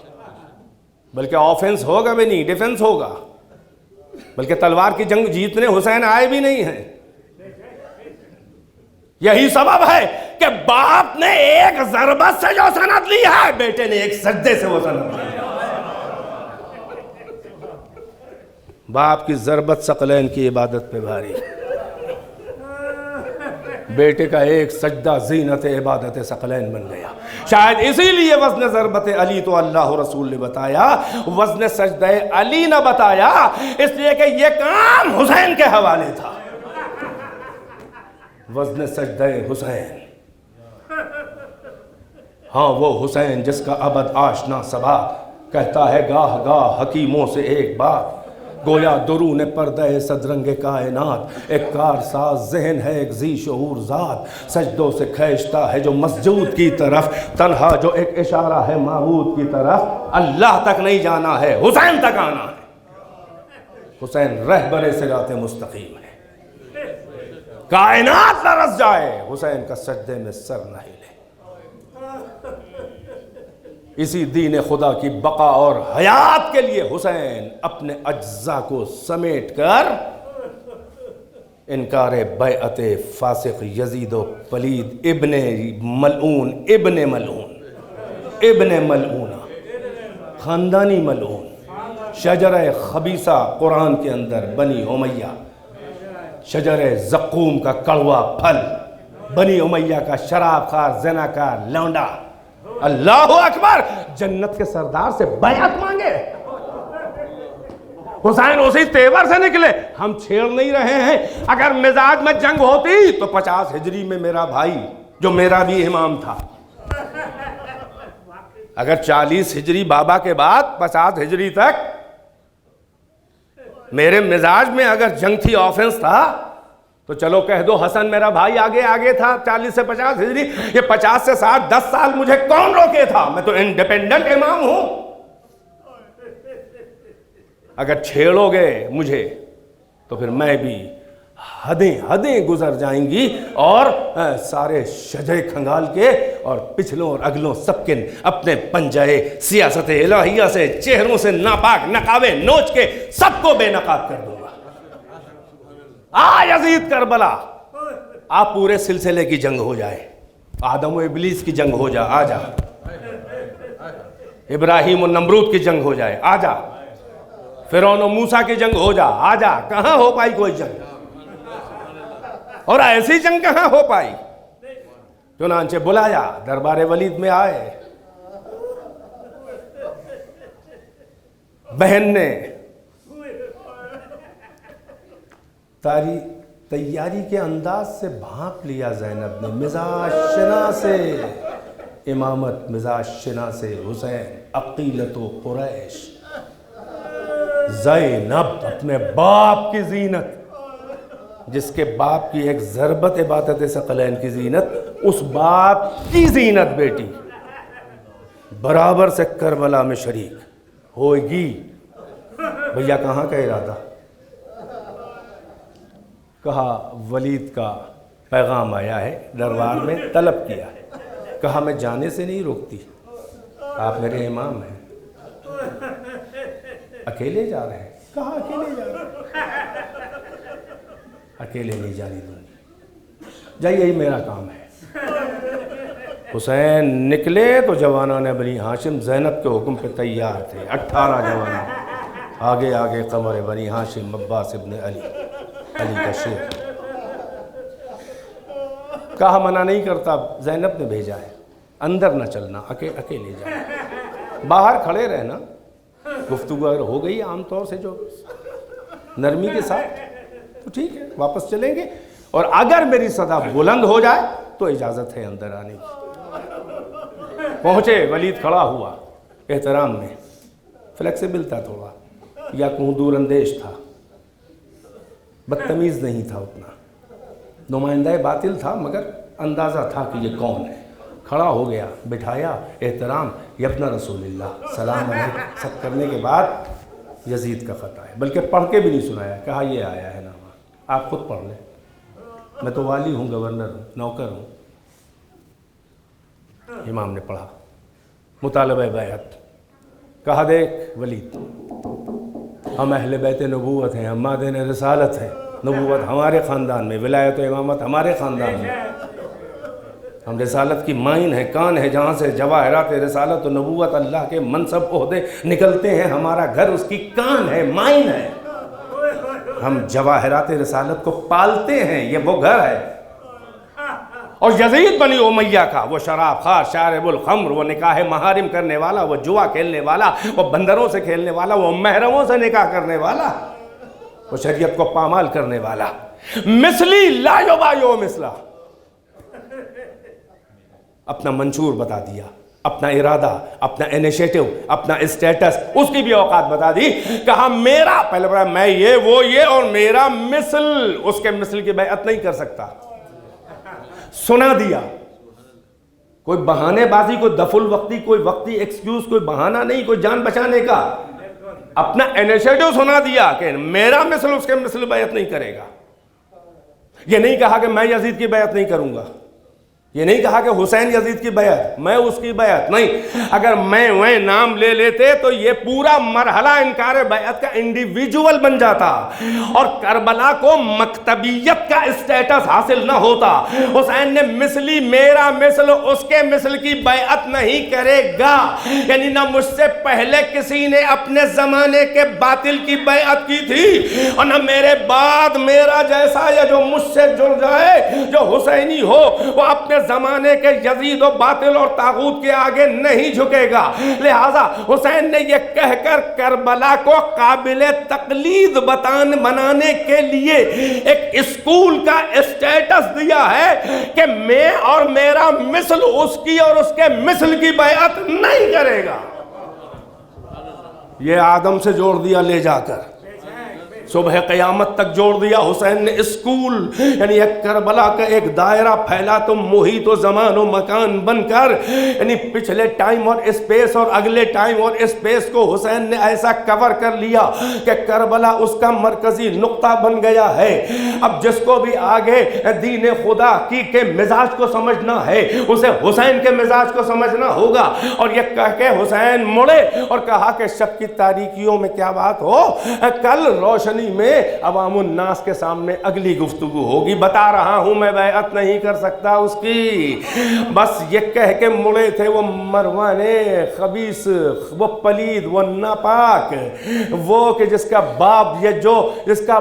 بلکہ آفنس ہوگا بھی نہیں، ڈیفنس ہوگا. بلکہ تلوار کی جنگ جیتنے حسین آئے بھی نہیں ہیں. یہی سبب ہے کہ باپ نے ایک ضربت سے جو سند لی ہے، بیٹے نے ایک سجدے سے وہ سند لی. باپ کی ضربت ثقلین کی عبادت پہ بھاری، بیٹے کا ایک سجدہ زینت عبادت ثقلین بن گیا۔ شاید اسی لیے وزن ضربت علی تو اللہ رسول نے بتایا، وزن سجدہ علی نہ بتایا، اس لیے کہ یہ کام حسین کے حوالے تھا۔ وزن سجدہ حسین، ہاں وہ حسین جس کا ابد آشنا صبا کہتا ہے گاہ گاہ حکیموں سے ایک بات، گویا درون پردہ صدرنگ کائنات، ایک کارساز ذہن ہے ایک ذی شعور ذات، سجدوں سے کھینچتا ہے جو مسجود کی طرف، تنہا جو ایک اشارہ ہے معبود کی طرف، اللہ تک نہیں جانا ہے حسین تک آنا ہے۔ حسین رہبر صراط مستقیم ہے، کائنات لرز جائے حسین کا سجدے میں سر نہ ہلے۔ اسی دین خدا کی بقا اور حیات کے لیے حسین اپنے اجزاء کو سمیٹ کر انکار بیعت فاسق یزید و پلید ابن ملعونہ خاندانی ملعون، شجرہ خبیثہ قرآن کے اندر بنی امیہ، شجرہ زقوم کا کڑوا پھل، بنی امیہ کا شراب خار زناکار لونڈا، اللہ اکبر، جنت کے سردار سے بیعت مانگے۔ حسین اسی تیور سے نکلے، ہم چھیڑ نہیں رہے ہیں، اگر مزاج میں جنگ ہوتی تو 50 ہجری میں میرا بھائی جو میرا بھی امام تھا، اگر 40 ہجری بابا کے بعد 50 ہجری تک میرے مزاج میں اگر جنگ تھی، آفنس تھا، تو چلو کہہ دو حسن میرا بھائی آگے تھا 40 سے 50 ہجری، یہ 50 سے 60 10 سال مجھے کون روکے تھا؟ میں تو انڈیپینڈنٹ امام ہوں۔ اگر چھیڑو گے مجھے تو پھر میں بھی حدیں گزر جائیں گی، اور سارے شجرے کھنگال کے اور پچھلوں اور اگلوں سب کے اپنے پنجے سیاست الہیہ سے چہروں سے ناپاک نقابے نوچ کے سب کو بے نقاب کر دوں گا۔ یزید کربلا، آپ پورے سلسلے کی جنگ ہو جائے، آدم و ابلیس کی جنگ ہو جا، آ جا، ابراہیم و نمرود کی جنگ ہو جائے، آ جا، فرعون و موسیٰ کی جنگ ہو جا، آ جا، کہاں ہو پائی کوئی جنگ؟ اور ایسی جنگ کہاں ہو پائی؟ چنانچہ بلایا، دربار ولید میں آئے، بہن نے تیاری کے انداز سے بھانپ لیا، زینب نے مزاج شنا سے امامت، مزاج شنا سے حسین، عقیلت و قریش، زینب اپنے باپ کی زینت، جس کے باپ کی ایک ضربت عبادت ثقلین کی زینت، اس باپ کی زینت بیٹی برابر سے کربلا میں شریک ہوئے گی۔ بھیا کہاں کا ارادہ؟ کہا ولید کا پیغام آیا ہے، دربار میں طلب کیا ہے، کہا میں جانے سے نہیں روکتی، آپ میرے امام ہیں، اکیلے جا رہے ہیں؟ کہا اکیلے جا رہے ہیں، اکیلے نہیں جانے دوں گی، جائیے یہی میرا کام ہے۔ حسین نکلے تو جوانان بنی ہاشم زینب کے حکم پہ تیار تھے، 18 جوان، آگے قمر بنی ہاشم عباس ابن علی کا شیر، کہا منع نہیں کرتا، زینب نے بھیجا ہے، اندر نہ چلنا، اکیلے جانا، باہر کھڑے رہنا، گفتگو اگر ہو گئی عام طور سے جو نرمی کے ساتھ تو ٹھیک ہے، واپس چلیں گے، اور اگر میری صدا بلند ہو جائے تو اجازت ہے اندر آنے کی۔ پہنچے، ولید کھڑا ہوا، احترام میں فلیکسیبل تھا تھوڑا، یا کہوں دور اندیش تھا، بدتمیز نہیں تھا اتنا، نمائندہ باطل تھا، مگر اندازہ تھا کہ یہ کون ہے۔ کھڑا ہو گیا، بٹھایا، احترام، یبن رسول اللہ، سلام علیکم، سب کرنے کے بعد یزید کا خط آیا، بلکہ پڑھ کے بھی نہیں سنایا، کہا یہ آیا ہے نامہ، آپ خود پڑھ لیں، میں تو والی ہوں، گورنر ہوں، نوکر ہوں۔ امام نے پڑھا، مطالبہ بیعت، کہا دیکھ ولید، ہم اہل بیت نبوت ہیں، ہم مادن رسالت ہیں، نبوت ہمارے خاندان میں، ولایت و امامت ہمارے خاندان میں، ہم رسالت کی مائن ہے، کان ہے جہاں سے جواہرات رسالت و نبوت اللہ کے منصب عہدے نکلتے ہیں، ہمارا گھر اس کی کان ہے، مائن ہے، ہم جواہرات رسالت کو پالتے ہیں، یہ وہ گھر ہے۔ اور یزید بنی امیہ کا وہ شراب خور، شارب الخمر، وہ نکاح محارم کرنے والا، وہ جوا کھیلنے والا، وہ بندروں سے کھیلنے والا، وہ محرموں سے نکاح کرنے والا، وہ شریعت کو پامال کرنے والا، مثلی لا یبایع مثلا، اپنا منشور بتا دیا، اپنا ارادہ، اپنا انیشیٹو، اپنا اسٹیٹس، اس کی بھی اوقات بتا دی، کہا میرا پہلے بڑا میں یہ وہ یہ اور میرا مثل، اس کے مثل کی بیعت نہیں کر سکتا، سنا دیا۔ کوئی بہانے بازی، کوئی دفع الوقتی، کوئی وقتی ایکسکیوز، کوئی بہانہ نہیں، کوئی جان بچانے کا، اپنا انیشیٹو سنا دیا کہ میرا مثل اس کے مثل بیعت نہیں کرے گا۔ یہ نہیں کہا کہ میں یزید کی بیعت نہیں کروں گا، یہ نہیں کہا کہ حسین یزید کی بیعت، میں اس کی بیعت نہیں۔ اگر میں وہ نام لے لیتے تو یہ پورا مرحلہ انکار بیعت کا انڈیویجول بن جاتا اور کربلا کو مکتبیت کا اسٹیٹس حاصل نہ ہوتا۔ حسین نے مثلی میرا مثل اس کے مثل کی بیعت نہیں کرے گا، یعنی نہ مجھ سے پہلے کسی نے اپنے زمانے کے باطل کی بیعت کی تھی اور نہ میرے بعد میرا جیسا یا جو مجھ سے جڑ جائے جو حسینی ہو وہ اپنے زمانے کے یزید و باطل اور طاغوت کے آگے نہیں جھکے گا۔ لہٰذا حسین نے یہ کہہ کر کربلا کو قابل تقلید بنانے کے لیے ایک اسکول کا اسٹیٹس دیا ہے کہ میں اور میرا مثل اس کی اور اس کے مثل کی بیعت نہیں کرے گا۔ یہ آدم سے جوڑ دیا لے جا کر، صبح قیامت تک جوڑ دیا حسین نے اسکول، یعنی ایک کربلا کا ایک دائرہ پھیلا تو محیط و زمان و مکان بن کر، یعنی پچھلے ٹائم اور اسپیس اور اگلے ٹائم اور اسپیس کو حسین نے ایسا کور کر لیا کہ کربلا اس کا مرکزی نقطہ بن گیا ہے۔ اب جس کو بھی آگے دین خدا کی کے مزاج کو سمجھنا ہے اسے حسین کے مزاج کو سمجھنا ہوگا، اور یہ کہہ کے حسین مڑے اور کہا کہ شب کی تاریکیوں میں کیا بات ہو، کل روشنی میں عوام الناس کے سامنے اگلی گفتگو ہوگی، بتا رہا ہوں میں بیعت نہیں کر سکتا اس کی۔ بس یہ کہہ کے مڑے تھے وہ مروان خبیث، وہ پلید، وہ ناپاک، وہ کہ جس کا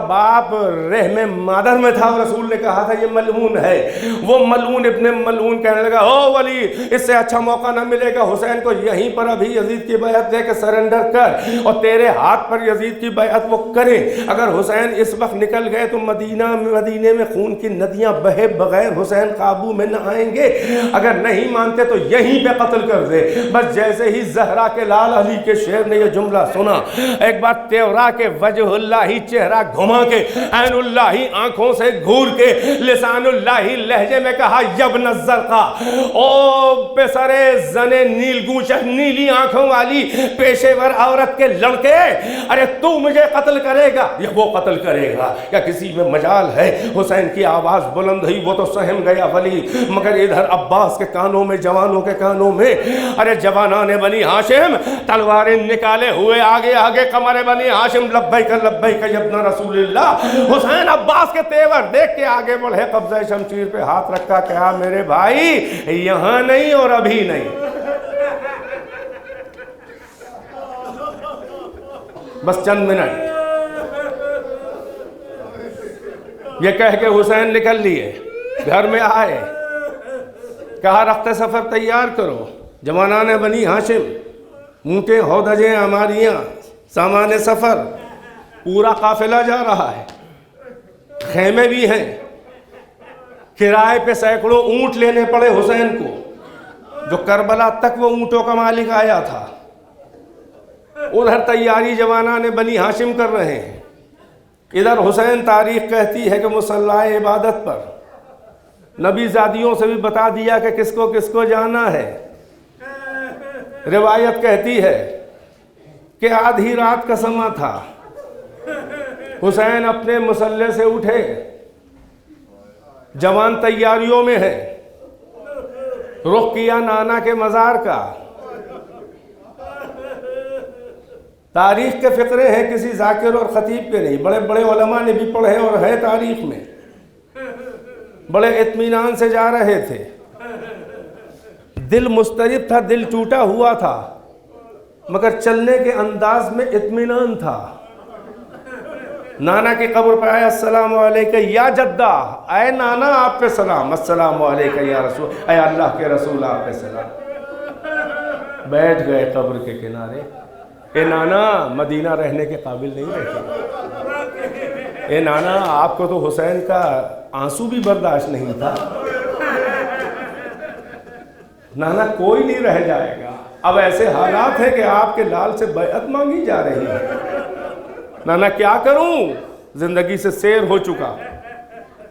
باپ رحم مادر میں تھا، رسول نے کہا تھا یہ ملعون ہے، وہ ملعون ابن ملعون کہنے لگا او ولی اس سے اچھا موقع نہ ملے گا حسین کو یہیں پر ابھی یزید کی بیعت دے کے سرنڈر کر اور تیرے ہاتھ پر یزید کی بیعت وہ کرے۔ اگر حسین اس وقت نکل گئے تو مدینے میں خون کی ندیاں بہے بغیر حسین قابو میں نہ آئیں گے، اگر نہیں مانتے تو یہیں پہ قتل کر دے۔ بس جیسے ہی زہرا کے لال علی کے شعر نے یہ جملہ سنا، ایک بار تیورا کے وجہ اللہ ہی چہرہ گھما کے، عین اللہ ہی آنکھوں سے گھور کے، لسان اللہ ہی لہجے میں کہا یبن الزرقا، او پسرے زنے نیل گوشت نیلی آنکھوں والی پیشے ور عورت کے لڑکے، ارے تو مجھے قتل کرے گا یا وہ قتل کرے گا؟ کیا کسی میں مجال ہے؟ حسین کی آواز بلند ہوئی، وہ تو سہم گیا ولی، مگر ادھر عباس کے کانوں میں، جوانوں کے کانوں میں، ارے جوانان بنی ہاشم تلواریں نکالے ہوئے آگے آگے، قمر بنی ہاشم لبیک لبیک یا ابن رسول اللہ۔ حسین عباس کے تیور دیکھ کے آگے بڑھے، قبضہ شمشیر پہ ہاتھ رکھا، کہا میرے بھائی یہاں نہیں اور ابھی نہیں، بس چند منٹ۔ یہ کہہ کے حسین نکل لیے، گھر میں آئے، کہا رخت سفر تیار کرو، جوانان بنی ہاشم، اونٹیں ہودجیں ہماریاں، سامان سفر، پورا قافلہ جا رہا ہے، خیمے بھی ہیں، کرائے پہ سینکڑوں اونٹ لینے پڑے حسین کو، جو کربلا تک وہ اونٹوں کا مالک آیا تھا۔ ادھر تیاری جوانان بنی ہاشم کر رہے ہیں، ادھر حسین تاریخ کہتی ہے کہ مصلی عبادت پر نبی زادیوں سے بھی بتا دیا کہ کس کو جانا ہے۔ روایت کہتی ہے کہ آدھی رات کا سماں تھا، حسین اپنے مصلی سے اٹھے، جوان تیاریوں میں ہے، رخ کیا نانا کے مزار کا۔ تاریخ کے فقرے ہیں، کسی ذاکر اور خطیب کے نہیں، بڑے بڑے علماء نے بھی پڑھے اور ہے تاریخ میں، بڑے اطمینان سے جا رہے تھے، دل مضطرب تھا، دل ٹوٹا ہوا تھا، مگر چلنے کے انداز میں اطمینان تھا۔ نانا کی قبر پہ آئے السلام علیکہ یا جدہ، اے نانا آپ پہ سلام، السلام علیکہ یا رسول، اے اللہ کے رسول آپ پہ سلام۔ بیٹھ گئے قبر کے کنارے۔ اے نانا مدینہ رہنے کے قابل نہیں رہتے، اے نانا آپ کو تو حسین کا آنسو بھی برداشت نہیں تھا، نانا کوئی نہیں رہ جائے گا، اب ایسے حالات ہیں کہ آپ کے لال سے بیعت مانگی جا رہی ہے، نانا کیا کروں، زندگی سے سیر ہو چکا،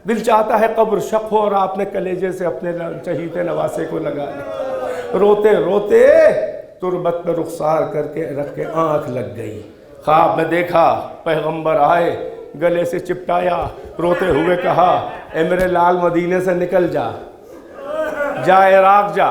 دل چاہتا ہے قبر شق ہو اور آپ نے کلیجے سے اپنے چہیتے نواسے کو لگا لیا۔ روتے روتے تربت پہ رخسار کر کے رکھ کے آنکھ لگ گئی، خواب میں دیکھا پیغمبر آئے، گلے سے چپٹایا، روتے ہوئے کہا اے میرے لال مدینے سے نکل جا، جا عراق جا،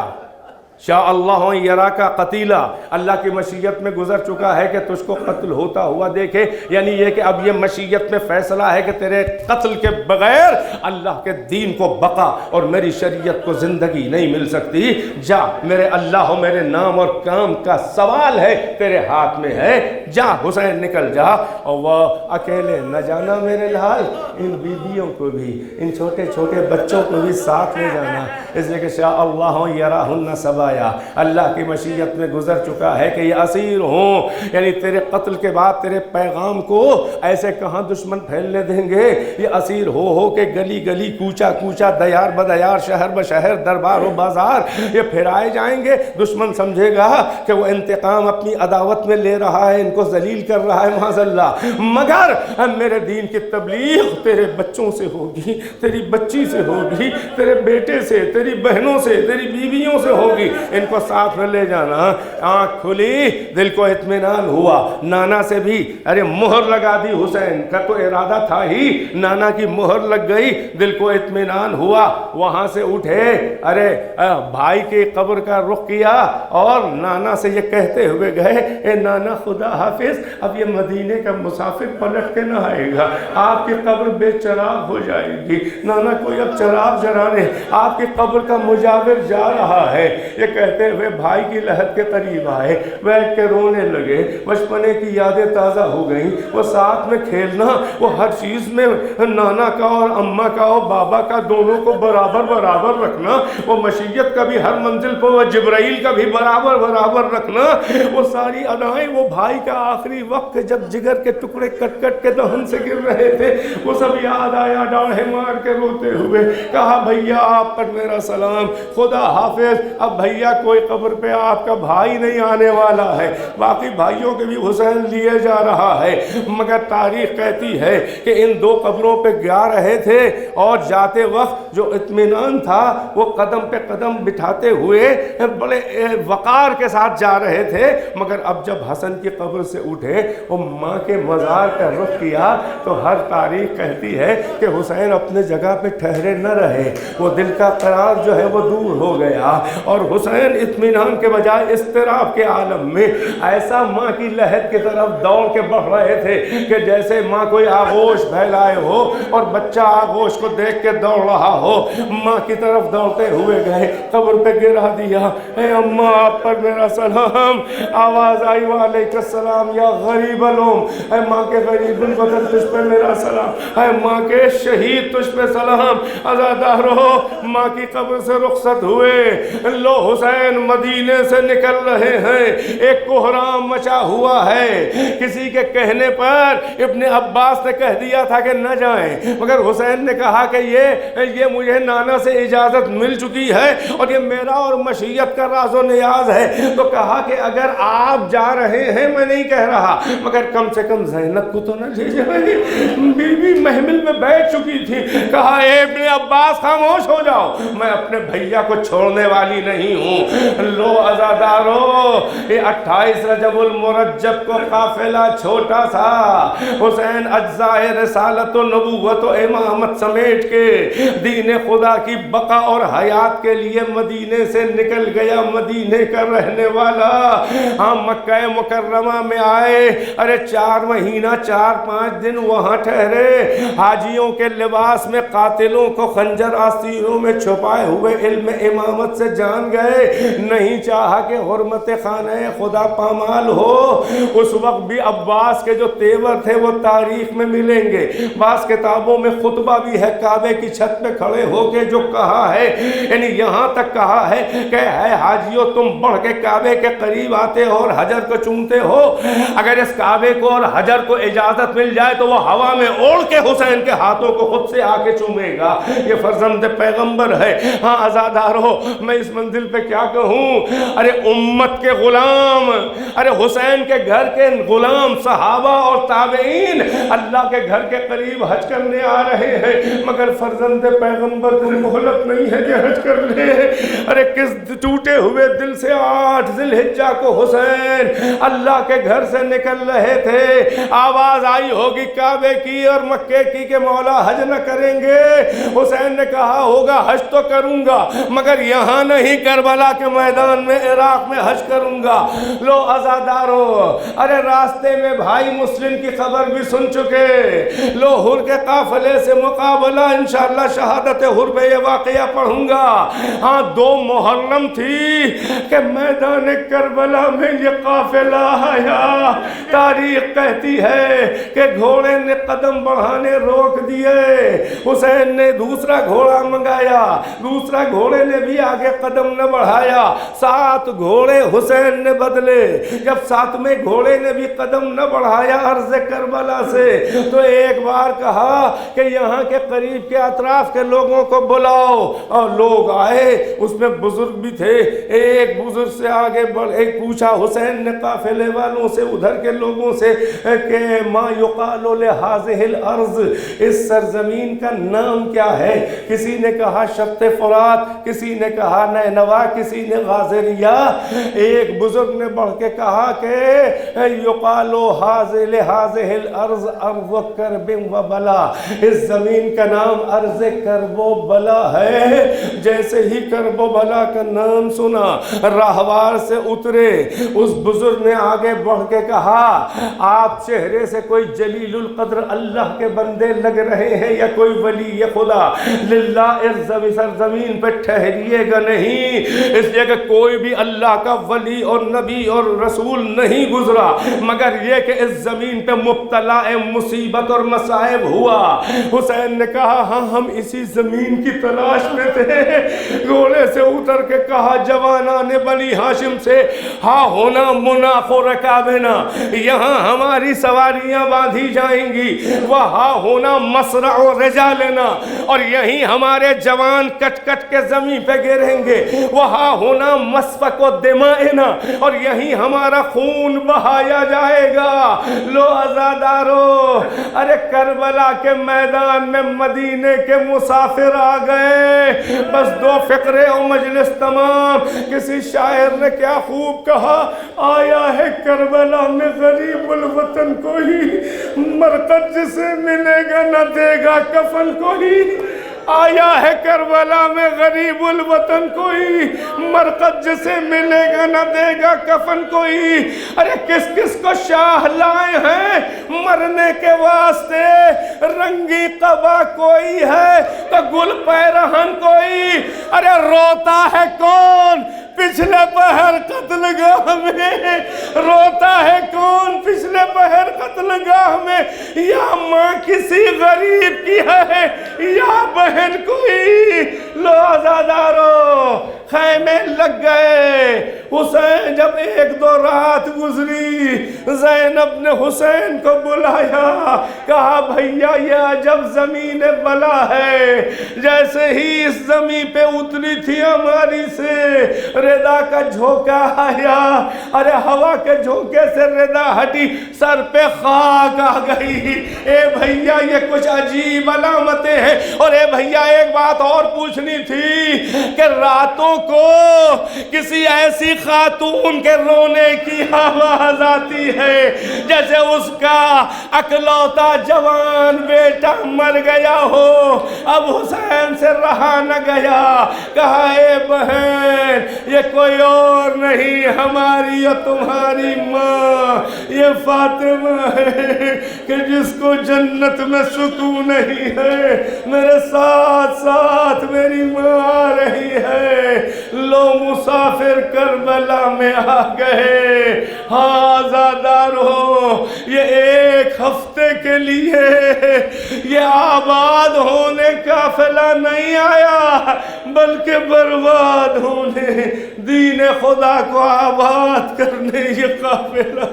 شاء اللہ یرا کا قتیلہ، اللہ کی مشیت میں گزر چکا ہے کہ تجھ کو قتل ہوتا ہوا دیکھے، یعنی یہ کہ اب یہ مشیت میں فیصلہ ہے کہ تیرے قتل کے بغیر اللہ کے دین کو بقا اور میری شریعت کو زندگی نہیں مل سکتی، جا میرے اللہ و میرے نام اور کام کا سوال ہے تیرے ہاتھ میں ہے، جا حسین نکل جا، اور وہ اکیلے نہ جانا میرے لال، ان بیویوں کو بھی، ان چھوٹے چھوٹے بچوں کو بھی ساتھ لے جانا، اس لیے کہ شاء اللہ یراہن سبایا، اللہ کی مشیت میں گزر چکا ہے کہ یہ اسیر ہوں، یعنی تیرے قتل کے بعد تیرے پیغام کو ایسے کہاں دشمن پھیلنے دیں گے، یہ اسیر ہو کے گلی گلی کوچا کوچا دیار بدیار شہر بشہر دربار و بازار یہ پھرائے جائیں گے، دشمن سمجھے گا کہ وہ انتقام اپنی عداوت میں لے رہا ہے، ان کو ذلیل کر رہا ہے معاذ اللہ، مگر میرے دین کی تبلیغ تیرے بچوں سے ہوگی، تیری بچی سے ہوگی، تیرے بیٹے سے، تیری بہنوں سے، تیری بیویوں سے ہوگی، ان کو ساتھ میں لے جانا۔ آنکھ کھلی، دل کو اطمینان ہوا، نانا سے بھی ارے مہر لگا دی، حسین کا تو ارادہ تھا ہی، نانا کی مہر لگ گئی، دل کو اطمینان ہوا، وہاں سے اٹھے، ارے بھائی کی قبر کا رخ کیا اور نانا سے یہ کہتے ہوئے گئے اے نانا خدا حافظ، اب یہ مدینے کا مسافر پلٹ کے نہ آئے گا، آپ کی قبر بے چراغ ہو جائے گی، نانا کوئی اب چراغ جلانے آپ کی قبر کا مجاور جا رہا ہے، یہ کہتے ہوئے بھائی کی لحد کے قریب آئے، بیٹھ کے رونے لگے، بچپنے کی یادیں تازہ ہو گئیں، وہ ساتھ میں کھیلنا، وہ ہر چیز میں نانا کا اور اماں کا اور بابا کا دونوں کو برابر برابر رکھنا، وہ مشیت کا بھی ہر منزل پر وہ جبرائیل کا بھی برابر برابر رکھنا، وہ ساری ادائیں، وہ بھائی کا آخری وقت جب جگر کے ٹکڑے کٹ کٹ کے دہن سے گر رہے تھے، وہ سب یاد آیا، ڈاڑھیں مار کے روتے ہوئے کہا بھیا آپ پر میرا سلام، خدا حافظ، اب بھیا کوئی قبر پہ آپ کا بھائی نہیں آنے والا ہے، باقی بھائیوں کے بھی حسین لیے جا رہا ہے، مگر تاریخ کہتی ہے کہ ان دو قبروں پہ گیا رہے تھے اور جاتے وقت جو اطمینان تھا وہ قدم پہ قدم بٹھاتے ہوئے بڑے وقار کے ساتھ جا رہے تھے، مگر اب جب حسن کی قبر سے اٹھے وہ ماں کے مزار کا رخ کیا تو ہر تاریخ کہتی ہے کہ حسین اپنے جگہ پہ ٹھہرے نہ رہے، وہ دل کا قرار جو ہے وہ دور ہو گیا، اور حسین اطمینان کے بجائے اضطراب کے عالم میں ایسا ماں کی لہد کی طرف دوڑ کے بڑھ رہے تھے کہ جیسے ماں کوئی آغوش پھیلائے ہو اور بچہ آغوش کو دیکھ کے دوڑ رہا ہو، ماں کی طرف دوڑتے ہوئے گئے، قبر پہ گرا دیا، اے اماں آپ پر میرا سلام، آواز آئی وعلیکم السلام یا غریب الام، اے ماں کے غریب الوطن تجھ پہ میرا سلام، اے ماں کے شہید تجھ پہ سلام، عزادارو ماں کی قبر سے رخصت ہوئے، لو حسین مدینے سے نکل رہے ہیں، ایک کوہرام مچا ہوا ہے، کسی کے کہنے پر ابن عباس نے کہہ دیا تھا کہ نہ جائیں، مگر حسین نے کہا کہ یہ مجھے نانا سے اجازت مل چکی ہے اور یہ میرا اور مشیت کا راز و نیاز ہے، تو کہا کہ اگر آپ جا رہے ہیں میں نہیں کہہ رہا مگر کم سے کم زینب کو تو نہ لے جائیں، بی بی محمل میں بیٹھ چکی تھی، کہا اے ابن عباس خاموش ہو جاؤ، میں اپنے بھیا کو چھوڑنے والی نہیں ہوں، لو عزادارو یہ 28 رجب المرجب کو قافلہ چھوٹا سا حسین اجزاء رسالت و نبوت و امامت سمیٹ کے دین خدا کی بقا اور حیات کے لیے مدینے سے نکل گیا، مدینے کا رہنے والا، ہاں مکہ مکرمہ میں آئے، ارے 4 مہینہ 4-5 دن وہاں ٹھہرے، حاجیوں کے لباس میں قاتلوں کو خنجر آستینوں میں چھپائے ہوئے علم امامت سے جان گئے، گئے، نہیں چاہا کہ حرمت خانہ خدا پامال ہو۔ اس وقت بھی عباس کے جو تیور تھے وہ تاریخ میں ملیں گے، بعض کتابوں میں خطبہ بھی ہے کعبے کی چھت پہ کھڑے ہو کے جو کہا ہے، یعنی یہاں تک کہا ہے کہ اے حاجیو تم بڑھ کے کعبے کے قریب آتے ہو اور حجر کو چومتے ہو، اگر اس کعبے کو اور حجر کو اجازت مل جائے تو وہ ہوا میں اوڑ کے حسین کے ہاتھوں کو خود سے آ کے چومے گا، یہ فرزند پیغمبر ہے۔ ہاں عزادارو، میں اس منزل پہ کیا کہوں، ارے امت کے غلام، ارے حسین کے گھر کے غلام صحابہ اور تابعین اللہ کے گھر کے قریب حج کرنے آ رہے ہیں، مگر فرزند پیغمبر کو مہلت نہیں ہے کہ حج کر لے۔ ارے کس ٹوٹے ہوئے دل سے 8 ذی الحجہ کو حسین اللہ کے گھر سے نکل رہے تھے، آواز آئی ہوگی کعبے کی اور مکے کی کہ مولا حج نہ کریں گے، حسین نے کہا ہوگا حج تو کروں گا مگر یہاں نہیں، کربلا کے میدان میں عراق میں حج کروں گا۔ لو عزادارو، ارے راستے میں بھائی مسلم کی خبر بھی سن چکے، لو ہر کے قافلے سے مقابلہ انشاءاللہ شہادت ہر پہ یہ واقعہ پڑھوں گا۔ ہاں 2 محرم تھی کہ میدان کربلا میں یہ قافلہ آیا، تاریخ کہتی ہے کہ گھوڑے نے قدم بڑھانے روک دیے، حسین نے دوسرا گھوڑا منگایا، دوسرا گھوڑے نے بھی آگے قدم نہ بڑھایا، 7 گھوڑے حسین نے بدلے، جب 7ویں گھوڑے نے بھی قدم نہ بڑھایا عرض کربلا سے تو ایک بار کہا کہ یہاں کے قریب کے اطراف کے لوگوں کو بلاؤ، اور لوگ آئے، اس میں بزرگ بھی تھے، ایک بزرگ سے آگے بڑھ ایک پوچھا حسین نے قافلے والوں سے ادھر کے لوگوں سے کہ ما یقال لہذہ الارض، اس سرزمین کا نام کیا ہے؟ کسی نے کہا شط فرات، کسی نے کہا نینوا، کسی نے غازریہ، ایک بزرگ نے بڑھ کے کہا کہ یقال لہذہ الارض ارض کرب و بلا، اس زمین کا نام ارض کرب و بلا ہے۔ جیسے ہی کرب و بلا کا نام سنا راہوار سے اترے، اس بزرگ نے آگے بڑھ کے کہا آپ چہرے سے کوئی جلیل القدر اللہ کے بندے لگ رہے ہیں یا کوئی ولی خدا، للہ اس سرزمین پہ ٹھہریے گا نہیں، اس لیے کہ کوئی بھی اللہ کا ولی اور نبی اور رسول نہیں گزرا مگر یہ کہ اس زمین پہ مبتلا مصیبت اور مصائب ہوا۔ حسین نے کہا ہاں ہم اسی زمین کی تلاش میں تھے، گھوڑے سے اتر کے کہا جوانان بنی ہاشم سے ہاں ہونا مناخ و رکابنا، یہاں ہماری سواریاں باندھی جائیں گی، وہاں ہونا مسرع و رجالنا، اور یہیں ہمارے جوان کٹ کٹ کے زمین پہ گریں گے، وہاں ہونا مسفک و دمائنا، اور یہیں ہمارا خون بہایا جائے گا۔ لو عزادارو، ارے کربلا کے میدان میں مدینے کے مسافر آ گئے، بس 2 فقرے اور مجلس تمام۔ کسی شاعر نے کیا خوب کہا، آیا ہے کربلا میں غریب الوطن کوئی، مرقد جسے ملے گا نہ دے گا کفن کوئی، آیا ہے کربلا میں غریب الوطن کوئی، مرقد جسے ملے گا نہ دے گا کفن کوئی۔ ارے کس کس کو شاہ لائے ہیں مرنے کے واسطے، رنگی قبا کوئی ہے تو گل پیرہن کوئی، ارے روتا ہے کون پچھلے پہر قتل گاہ میں، روتا ہے کون پچھلے پہر قتل گاہ میں، یا ماں کسی غریب کی ہے یا بہن کوئی۔ لو عزادارو، خیمے لگ گئے، حسین جب 1-2 رات گزری، زینب نے حسین کو بلایا، کہا بھیا یہ عجب زمین بلا ہے، جیسے ہی اس زمین پہ اتری تھی ہماری سے ردا کا جھونکا آیا، ارے ہوا کے جھونکے سے ردا ہٹی، سر پہ خاک آ گئی۔ اے بھیا یہ کچھ عجیب علامتیں ہیں، اور اے بھیا ایک بات اور پوچھنی تھی کہ راتوں کو کسی ایسی خاتون کے رونے کی آواز آتی ہے جیسے اس کا اکلوتا جوان بیٹا مر گیا ہو، اب حسین سے رہا نہ گیا، کہا اے بہن یہ کوئی اور نہیں، ہماری اور تمہاری ماں یہ فاطمہ ہے کہ جس کو جنت میں سکون نہیں ہے، میرے ساتھ ساتھ میری ماں آ رہی ہے، لو مسافر کربلا میں آ گئے، ہاں آزادار ہو، یہ ایک ہفتے کے لیے یہ آباد ہونے قافلہ نہیں آیا بلکہ برباد ہونے، دین خدا کو آباد کرنے یہ قافلہ